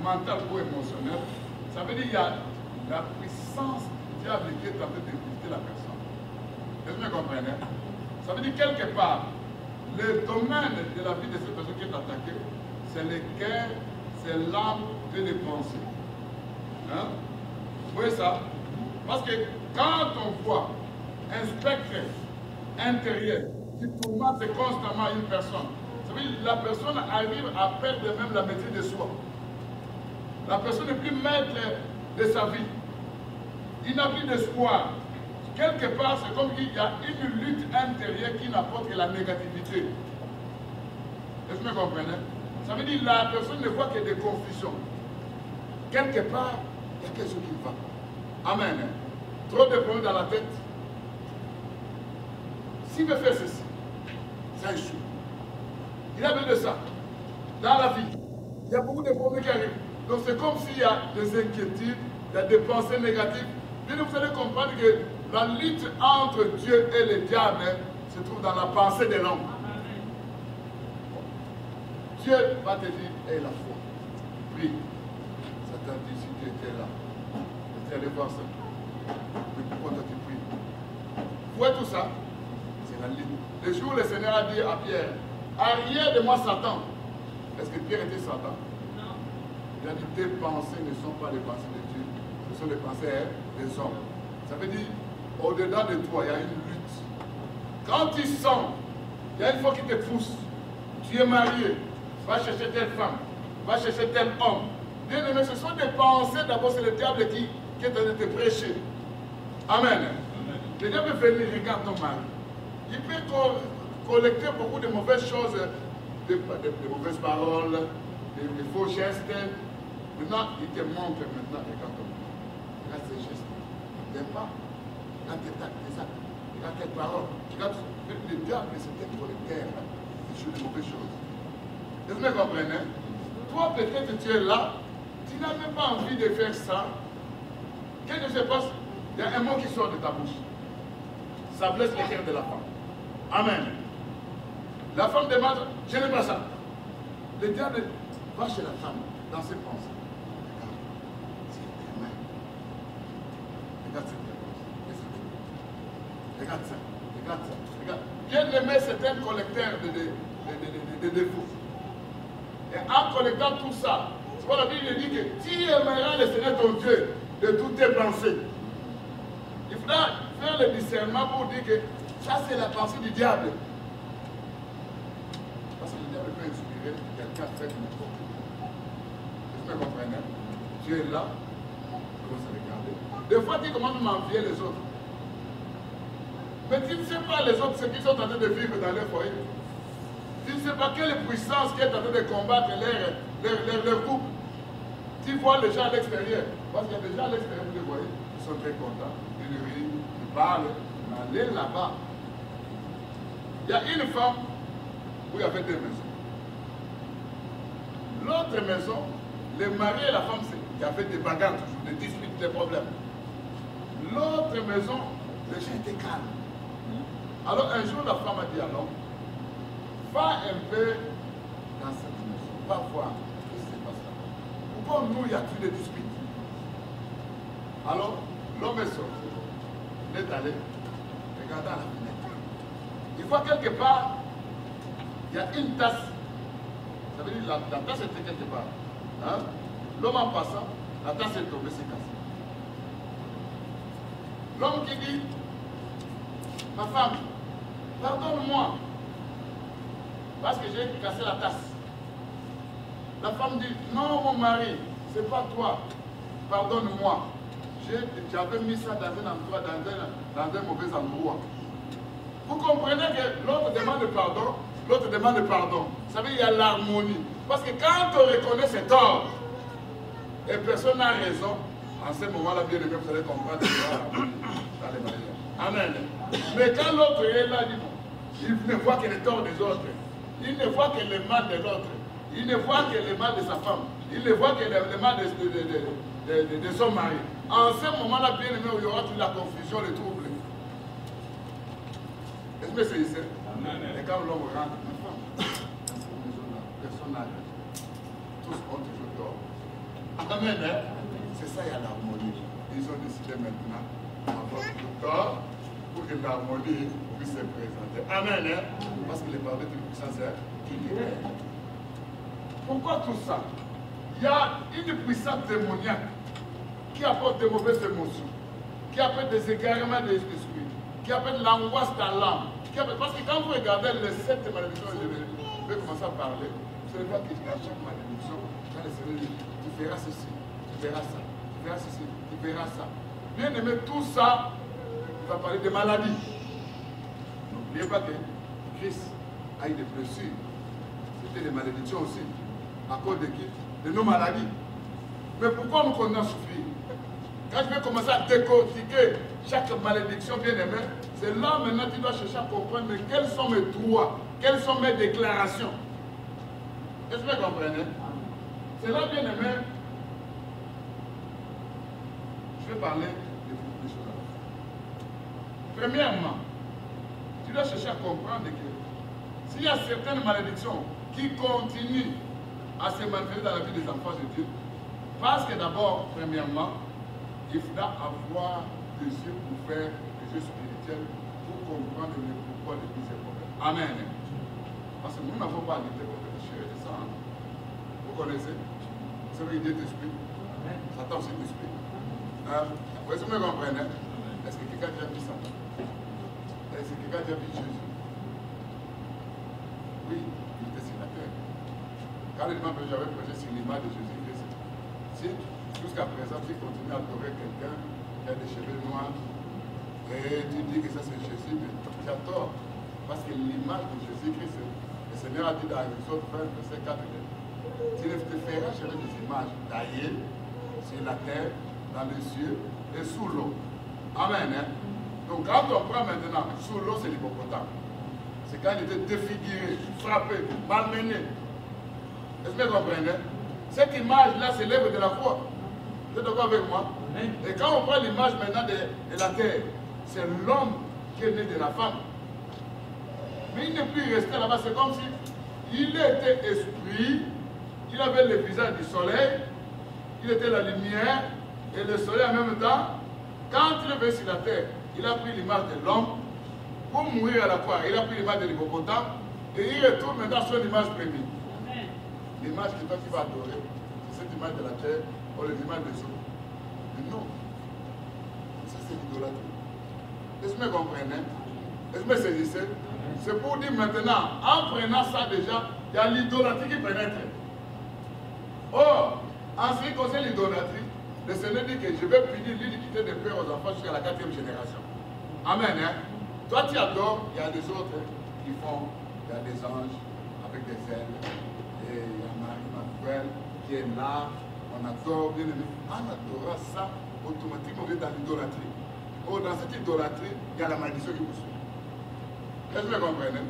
Speaker 1: mentale ou émotionnelle, ça veut dire qu'il y a la puissance du diable qui est en train de visiter la personne. Est-ce que vous comprenez? Ça veut dire quelque part, le domaine de la vie de cette personne qui est attaquée, c'est le cœur, c'est l'âme et les pensées. Hein? Vous voyez ça? Parce que quand on voit un spectre intérieur qui tourmente constamment une personne, ça veut dire que la personne arrive à perdre même la maîtrise de soi. La personne n'est plus maître de sa vie. Il n'a plus d'espoir. Quelque part, c'est comme qu'il y a une lutte intérieure qui n'apporte que la négativité. Est-ce que vous comprenez? Ça veut dire que la personne ne voit que des confusions. Quelque part, il y a quelque chose qui ne va pas. Amen. Trop de problèmes dans la tête. S'il veut faire ceci, ça échoue. Il a besoin de ça. Dans la vie, il y a beaucoup de problèmes qui arrivent. Donc c'est comme s'il y a des inquiétudes, il y a des pensées négatives. Puis vous allez comprendre que la lutte entre Dieu et le diable se trouve dans la pensée de l'homme. Dieu va te dire, aie la foi. Prie. Satan dit, si tu étais là, tu allais voir ça. Mais pourquoi toi tu pries? Vous voyez tout ça? C'est la lutte. Le jour où le Seigneur a dit à Pierre, arrière de moi Satan. Est-ce que Pierre était Satan? Non. Il a dit, tes pensées ne sont pas les pensées de Dieu, ce sont les pensées des hommes. Ça veut dire, au-dedans de toi, il y a une lutte. Quand tu sens, il y a une fois qui te pousse, tu es marié, va chercher telle femme, va chercher tel homme. Bien aimé, ce sont des pensées, d'abord c'est le diable qui est en train de te prêcher. Amen. Le diable peut venir, regarde ton mari. Il peut collecter beaucoup de mauvaises choses, de mauvaises paroles, de faux gestes. Maintenant, il te montre maintenant, regarde ton mari. Regarde ces gestes. Il n'aime pas. regarde tes actes, regarde tes paroles, regarde le diable, c'était pour le terre, des mauvaises choses. Est-ce que vous comprenez? Toi, peut-être tu es là, tu n'as même pas envie de faire ça. Qu'est-ce qui se passe? Il y a un mot qui sort de ta bouche. Ça blesse le cœur de la femme. Amen. La femme demande, je n'aime pas ça. Le diable va chez la femme, dans ses pensées. Regarde, c'est tes mains. Regarde cette réponse. Regarde ça. Regarde ça. Regarde. Bien-aimé, c'est un collecteur de défauts. Et en collectant tout ça, c'est quoi la Bible dit que tu aimeras le Seigneur ton Dieu de toutes tes pensées. Il faudra faire le discernement pour dire que ça c'est la pensée du diable. Parce que le diable peut inspirer quelqu'un à faire n'importe quoi. Est-ce que vous comprenez? Tu es là, tu commences à regarder. Des fois tu commences à m'envier les autres. Mais tu ne sais pas les autres ce qu'ils sont en train de vivre dans leur foyer. Tu ne sais pas quelle puissance qui est en train de combattre leur couple. Tu vois les gens à l'extérieur. Parce qu'il y a des gens à l'extérieur, vous les voyez, ils sont très contents, ils rient, ils parlent. Mais allez là-bas. Il y a une femme où il y avait deux maisons. L'autre maison, le mari et la femme, il y avait des bagarres toujours, des disputes, des problèmes. L'autre maison, les gens étaient calmes. Alors un jour, la femme a dit à l'homme, va un peu dans cette maison, va voir ce qui se passe là. Pourquoi nous, il y a tous des disputes? Alors, l'homme est sorti, il est allé, regarder à la fenêtre. Il voit quelque part, il y a une tasse. Ça veut dire que la tasse était quelque part. Hein? L'homme en passant, la tasse est tombée, c'est cassée. L'homme qui dit, ma femme, pardonne-moi, parce que j'ai cassé la tasse. La femme dit, non mon mari, c'est pas toi, pardonne-moi. J'avais mis ça dans un endroit, dans un mauvais endroit. Vous comprenez que l'autre demande pardon, l'autre demande pardon. Vous savez, il y a l'harmonie. Parce que quand on reconnaît cet ordre, et personne n'a raison, en ce moment-là, bien aimé, vous allez comprendre dans les mariages. Amen. Mais quand l'autre est là, il ne voit que les torts des autres. Il ne voit que le mal de l'autre. Il ne voit que le mal de sa femme. Il ne voit que le mal de son mari. En ce moment-là, bien aimé, il y aura toute la confusion, le trouble. Est-ce que c'est ici? Et quand l'homme rentre, ma femme, dans cette maison-là, personne n'a rien. Tous ont toujours tort. Amen. Hein? C'est ça, il y a l'harmonie. Ils ont décidé maintenant d'avoir tout tort pour que l'harmonie puisse se présenter. Amen. Hein? Parce que les paroles de puissance, c'est qui libère. Pourquoi tout ça? Il y a une puissance démoniaque qui apporte de mauvaises émotions, qui apporte des égarements d'esprit, qui apporte l'angoisse dans l'âme. Parce que quand vous regardez les 7 malédictions, je vais commencer à parler, vous allez voir que dans chaque malédiction, quand le Seigneur dit, tu verras ceci, tu verras ça, tu verras ceci, tu verras ça. Bien aimé, tout ça, il va parler de maladies. N'oubliez pas que Christ a eu des blessures. C'était des malédictions aussi. À cause de qui? De nos maladies. Mais pourquoi nous qu'on a souffert? Quand je vais commencer à décortiquer chaque malédiction, bien aimé, c'est là maintenant que tu dois chercher à comprendre mais quels sont mes droits, quelles sont mes déclarations. Est-ce que vous comprenez? C'est là, bien aimé, je vais parler de beaucoup de choses. Premièrement, tu dois chercher à comprendre que s'il y a certaines malédictions qui continuent à se manifester dans la vie des enfants de Dieu, parce que d'abord, premièrement, il faudra avoir des yeux pour faire des yeux spirituels pour comprendre le pourquoi de tous ces problèmes. Amen. Parce que nous n'avons pas à lutter contre les chers et ça. Vous connaissez? C'est vrai que Dieu t'explique. Satan aussi t'explique. Est-ce que vous me comprenez? Est-ce que quelqu'un a déjà vu Satan? Est-ce que quelqu'un a déjà vu Jésus? Oui, il était sur la terre. Quand les gens j'avais prêché sur l'image de Jésus-Christ, si jusqu'à présent tu continues à adorer quelqu'un qui a des cheveux noirs et tu dis que ça c'est Jésus, mais tu as tort. Parce que l'image de Jésus-Christ, le Seigneur a dit dans Exode 20, verset 4, tu ne te feras jamais des images taillées sur la terre, dans les cieux et sous l'eau. Amen. Hein? Donc quand on prend maintenant, sous l'eau c'est l'hippopotame. C'est quand il était défiguré, frappé, malmené. Est-ce que vous comprenez? Cette image-là, c'est l'œuvre de la foi. Vous êtes d'accord avec moi? Et quand on prend l'image maintenant de la terre, c'est l'homme qui est né de la femme. Mais il n'est plus resté là-bas, c'est comme si il était esprit, il avait le visage du soleil, il était la lumière et le soleil en même temps. Quand il est venu sur la terre, il a pris l'image de l'homme pour mourir à la croix. Il a pris l'image de l'hippopotame et il retourne maintenant sur l'image première. L'image que toi tu vas adorer, c'est cette image de la terre ou l'image des eaux. Mais non, ça c'est l'idolâtrie. Est-ce que vous comprenez? Est-ce que vous saisissez? C'est pour dire maintenant, en prenant ça déjà, il y a l'idolâtrie qui pénètre. Or, en ce qui concerne l'idolâtrie, le Seigneur dit que je vais punir l'iniquité des pères aux enfants jusqu'à la 4e génération. Amen. Hein? Toi tu adores, il y a des autres qui font, il y a des anges avec des ailes, et il y a Marie-Emmanuel qui est là, on adore, bien aimé. En adorant ça, automatiquement on est dans l'idolâtrie. Or, dans cette idolâtrie, il y a la malédiction qui vous suit. Est-ce que vous comprenez?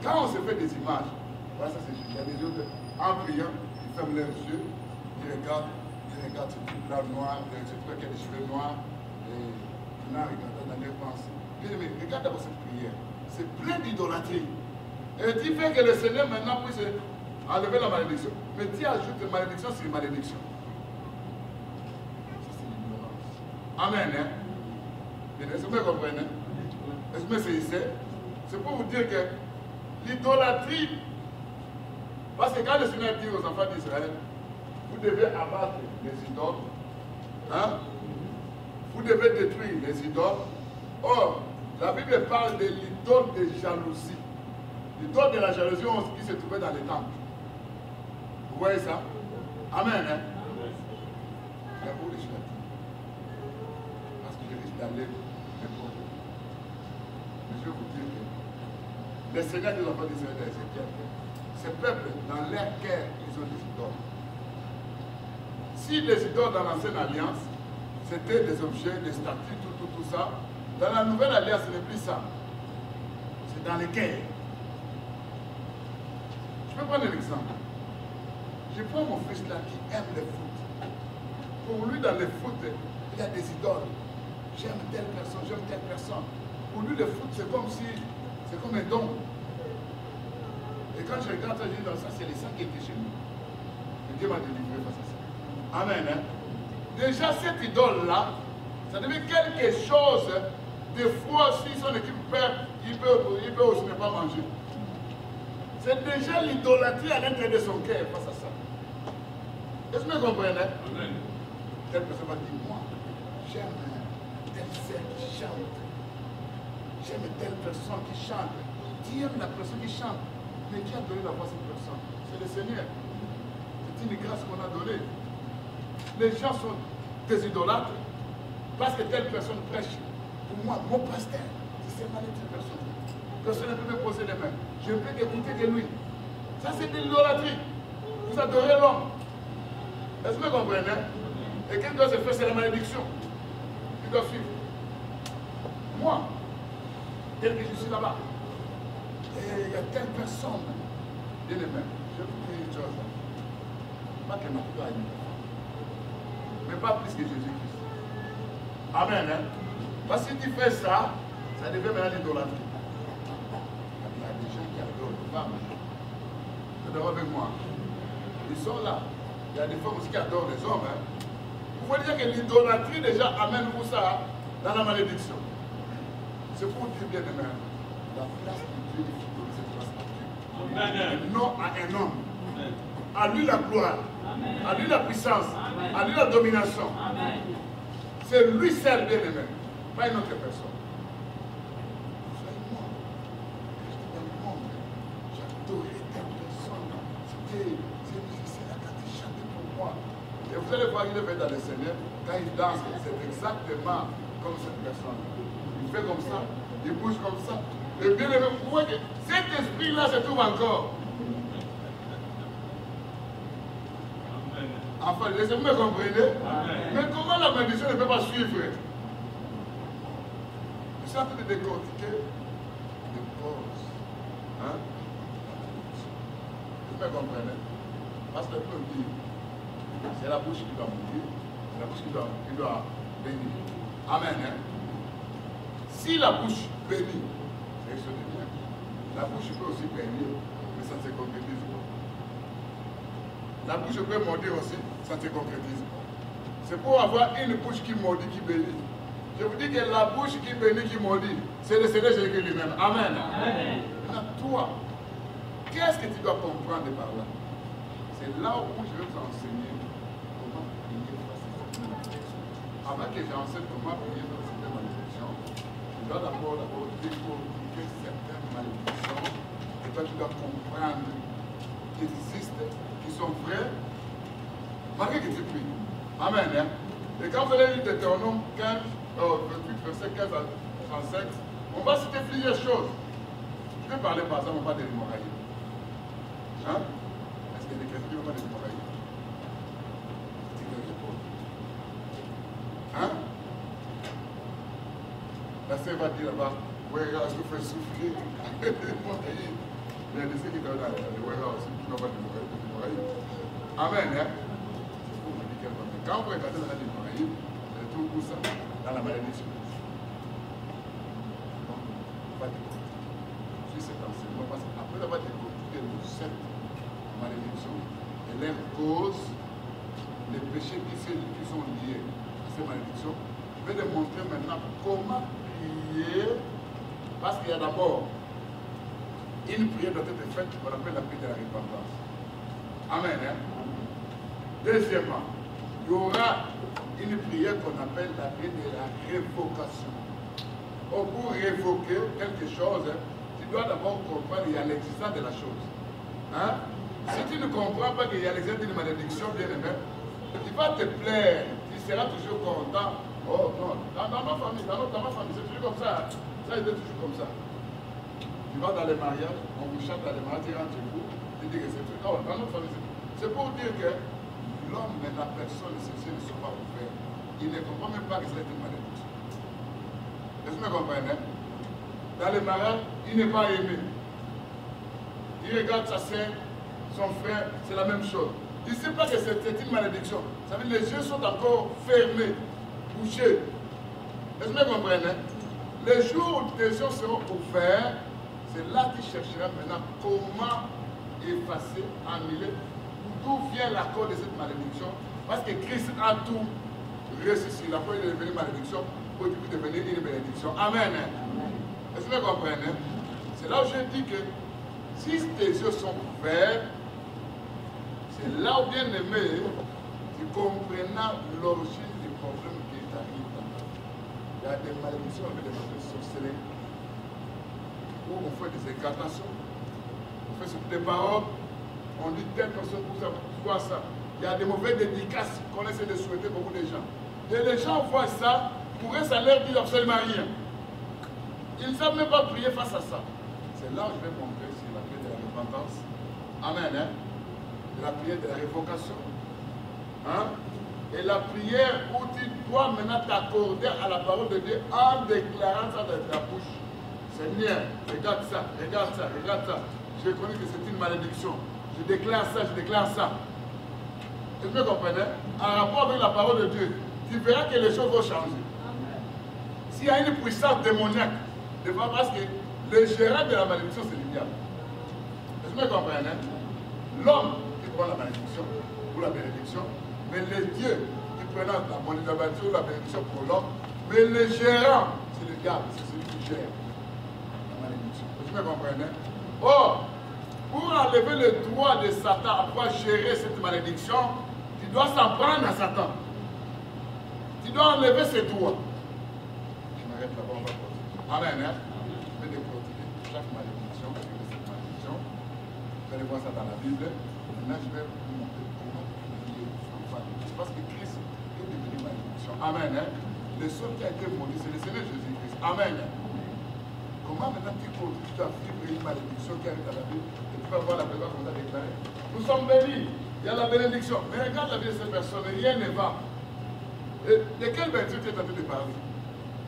Speaker 1: Quand on se fait des images, voilà, ça c'est juste. Il y a des autres, en priant, ils ferment leurs yeux, ils regardent ce truc-là noir, ce truc qui a des cheveux noirs, et maintenant regardant dans leurs pensées. Bien aimé, regarde d'abord cette prière. C'est plein d'idolâtrie. Et tu fais que le Seigneur maintenant puisse enlever la malédiction. Mais tu ajoutes une malédiction sur une malédiction. Ça c'est l'ignorance. Amen. Hein? Est-ce que vous comprenez? Est-ce que vous saisissez? C'est pour vous dire que l'idolâtrie, parce que quand le Seigneur dit aux enfants d'Israël, vous devez abattre les idoles, hein? Vous devez détruire les idoles. Or, la Bible parle de l'idole de jalousie. L'idole de la jalousie qui se trouvait dans les temples. Vous voyez ça? Amen. Hein? Il y a beaucoup de choses. Parce que je risque d'aller n'importe où. Mais je vais vous dire que le Seigneur des enfants d'Israël d'Ézéchiel, ces peuples, dans leur cœur, ils ont des idoles. Si les idoles dans l'ancienne alliance, c'était des objets, des statues, tout ça, dans la nouvelle alliance, ce n'est plus ça. C'est dans les cœurs. Je peux prendre un exemple. Je prends mon fils là qui aime le foot. Pour lui, dans le foot, il y a des idoles. J'aime telle personne, j'aime telle personne. Pour lui, le foot, c'est comme si, c'est comme un don. Et quand je regarde ça, je dis, non, ça c'est les sang qui étaient chez nous. Et Dieu m'a délivré face à ça. Amen. Hein? Déjà, cette idole-là, ça devient quelque chose. Des fois, si son équipe perd, il peut aussi ne pas manger. C'est déjà l'idolâtrie à l'intérieur de son cœur face à ça. Est-ce que vous comprenez? Amen. Telle personne va dire, moi, j'aime telle sœur qui chante. J'aime telle personne qui chante. Tu aimes la personne qui chante. Mais qui a donné la voix à cette personne? C'est le Seigneur. C'est une grâce qu'on a donnée. Les gens sont des idolâtres parce que telle personne prêche. Pour moi, mon pasteur, c'est seulement telle personne. Personne ne peut me poser les mains. Je ne peux écouter que lui. Ça, c'est de l'idolâtrie. Vous adorez l'homme. Est-ce que vous comprenez? Et qu'est-ce qui doit se faire? C'est la malédiction. Il doit suivre. Moi, tel que je suis là-bas, et il y a telle personne, bien aimé, je vais vous dire une chose. Pas que ma foi aille, mais pas plus que Jésus-Christ. Amen. Hein? Parce que si tu fais ça, ça devient maintenant l'idolâtrie. Il y a des gens qui adorent les femmes. Vous êtes avec moi. Ils sont là. Il y a des femmes aussi qui adorent les hommes. Hein? Vous voyez dire que l'idolâtrie déjà amène vous ça dans la malédiction. C'est pour dire bien aimé. La place de Dieu est dans cette place de Dieu. Non à un homme. À lui la gloire. À lui la puissance. À lui la domination. C'est lui seul bien aimé. Pas une autre personne. Soyez-moi. J'étais dans le monde. J'adorais telle personne. C'est la quand il chantait pour moi. Et vous allez voir, il est fait dans le Seigneur. Quand il danse, c'est exactement comme cette personne. Il fait comme ça. Il bouge comme ça. Et bien aimé, vous voyez que cet esprit-là se trouve encore. Enfin, laissez-vous me comprendre. Mais comment la malédiction ne peut pas suivre? suis en train de décortiquer les causes. Hein? Vous me comprenez? Parce que peut dire, c'est la bouche qui doit mourir, c'est la bouche qui doit bénir. Amen. Hein? Si la bouche bénit, c'est quelque chose de bien. La bouche peut aussi bénir, mais ça ne se concrétise pas. La bouche peut maudire aussi, ça ne se concrétise pas. C'est pour avoir une bouche qui maudit, qui bénit. Je vous dis que la bouche qui bénit, qui maudit, c'est le Seigneur Jésus lui-même. Amen. Amen. Maintenant, toi, qu'est-ce que tu dois comprendre par là? C'est là où je vais vous enseigner comment prier face à cette malédiction. Avant que j'enseigne comment prier dans cette malédiction, je dois d'abord décortiquer certaines malédictions. Et toi, tu dois comprendre qu'elles existent, qu'ils sont vraies, malgré que tu pries. Amen. Hein? Et quand vous allez lire Deutéronome 15, 28, verset 15 à 35, on va citer plusieurs choses. Je vais parler par exemple, on va de l'hémorragie. Hein? Est-ce qu'il y a des chrétiens qui ne vont pas de l'hémorragie? C'est une réponse. Hein? La sœur va dire là-bas, warehouse nous fait souffrir. L'hémorragie. Il y a des ceux qui sont dans le warehouse qui n'ont pas de l'hémorragie. Amen. Hein? Quand vous regardez dans la l'hémorragie, c'est tout pour ça, dans la malédiction. Donc, on va découvrir. Sur cet enseignement, parce qu'après avoir découvert nos 7 malédictions et leurs causes, les péchés qui sont liés à ces malédictions, je vais démontrer maintenant comment prier, parce qu'il y a d'abord une prière doit être faite qu'on appelle la prière de la repentance. Amen. Hein? Deuxièmement, il y aura une prière qu'on appelle la prière de la révocation. Pour révoquer quelque chose, tu dois d'abord comprendre qu'il y a l'existence de la chose. Hein? Si tu ne comprends pas qu'il y a l'existence d'une malédiction, bien aimé, tu vas te plaire, tu seras toujours content. Oh non, dans ma famille, c'est toujours comme ça. Ça a été toujours comme ça. Tu vas dans les mariages, on vous chante dans les mariages, tu rentres chez vous, tu dis que c'est tout. Non, dans notre famille, c'est pour dire que l'homme et la personne, les sexuels ne sont pas ouverts. Il ne comprend même pas que c'est une malédiction. Est-ce que vous me comprenez? Dans les mariages, il n'est pas aimé. Il regarde sa sœur, son frère, c'est la même chose. Il ne sait pas que c'est une malédiction. Ça veut dire que les yeux sont encore fermés, bouchés. Est-ce que vous comprenez? Les jours où tes yeux seront ouverts, c'est là qu'il cherchera maintenant comment effacer, annuler, d'où vient la cause de cette malédiction. Parce que Christ a tout reçu sur la foi, il est devenu malédiction pour devenir une bénédiction. Amen. Est-ce que vous comprenez? C'est là où je dis que si tes yeux sont ouverts, c'est là où, bien aimé, tu comprendras l'origine du problème qui t'arrive dans ta vie. Il y a des malédictions avec des sorcelleries, où on fait des incantations, on fait des paroles, on dit telle personne pour ça, pourquoi ça. Il y a des mauvaises dédicaces qu'on essaie de souhaiter beaucoup de gens. Et les gens voient ça, pour eux, ça leur dit absolument rien. Ils ne savent même pas prier face à ça. C'est là où je vais montrer sur la prière de la repentance. Amen. Hein? De la prière de la révocation. Hein? Et la prière où tu dois maintenant t'accorder à la parole de Dieu en déclarant ça dans ta bouche. Seigneur, regarde ça, regarde ça, regarde ça. Je reconnais que c'est une malédiction. Je déclare ça, je déclare ça. Est-ce que vous comprenez? En rapport avec la parole de Dieu, tu verras que les choses vont changer. S'il y a une puissance démoniaque, parce que le gérant de la malédiction, c'est le diable. Est-ce que vous comprenez? L'homme qui prend la malédiction ou la bénédiction, mais le Dieu qui prend la malédiction ou la bénédiction pour l'homme, mais le gérant, c'est le diable, c'est celui qui gère la malédiction. Est-ce que vous comprenez? Or, pour enlever le droit de Satan à pouvoir gérer cette malédiction, tu dois s'en prendre à Satan. Tu dois enlever ses droits. Je m'arrête là-bas, on va poser. Amen. Hein? Je vais décortiquer chaque malédiction, cette malédiction. Vous allez voir ça dans la Bible. Maintenant, je vais vous montrer comment prier en face de Christ. Parce que Christ est devenu malédiction. Amen. Hein? Le seul qui a été maudit, c'est le Seigneur Jésus-Christ. Amen. Comment maintenant tu dois vivre une malédiction qui arrive dans la Bible et tu vas voir la présence qu'on a déclarée? Nous sommes bénis. Il y a la bénédiction. Mais regarde la vie de cette personne, rien ne va. Et de quelle vertu tu es en train de parler?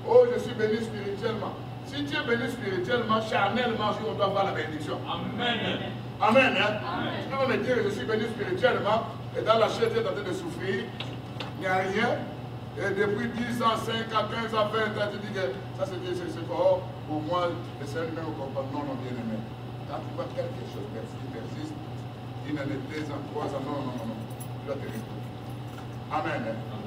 Speaker 1: Oh, je suis béni spirituellement. Si tu es béni spirituellement, charnellement, on doit avoir la bénédiction.
Speaker 2: Amen.
Speaker 1: Amen. Hein? Amen. Tu peux me dire que je suis béni spirituellement et dans la chair, tu es en train de souffrir. Il n'y a rien. Et depuis 10 ans, 5 ans, 15 ans, 20 ans, tu dis que ça c'est fort. Pour moi, le Seigneur lui-même au comprend. Non, non, bien aimé. Quand tu vois quelque chose qui persiste, une année, 2 ans, 3 ans, non, non, non, non. Tu dois te rester. Amen. Hein?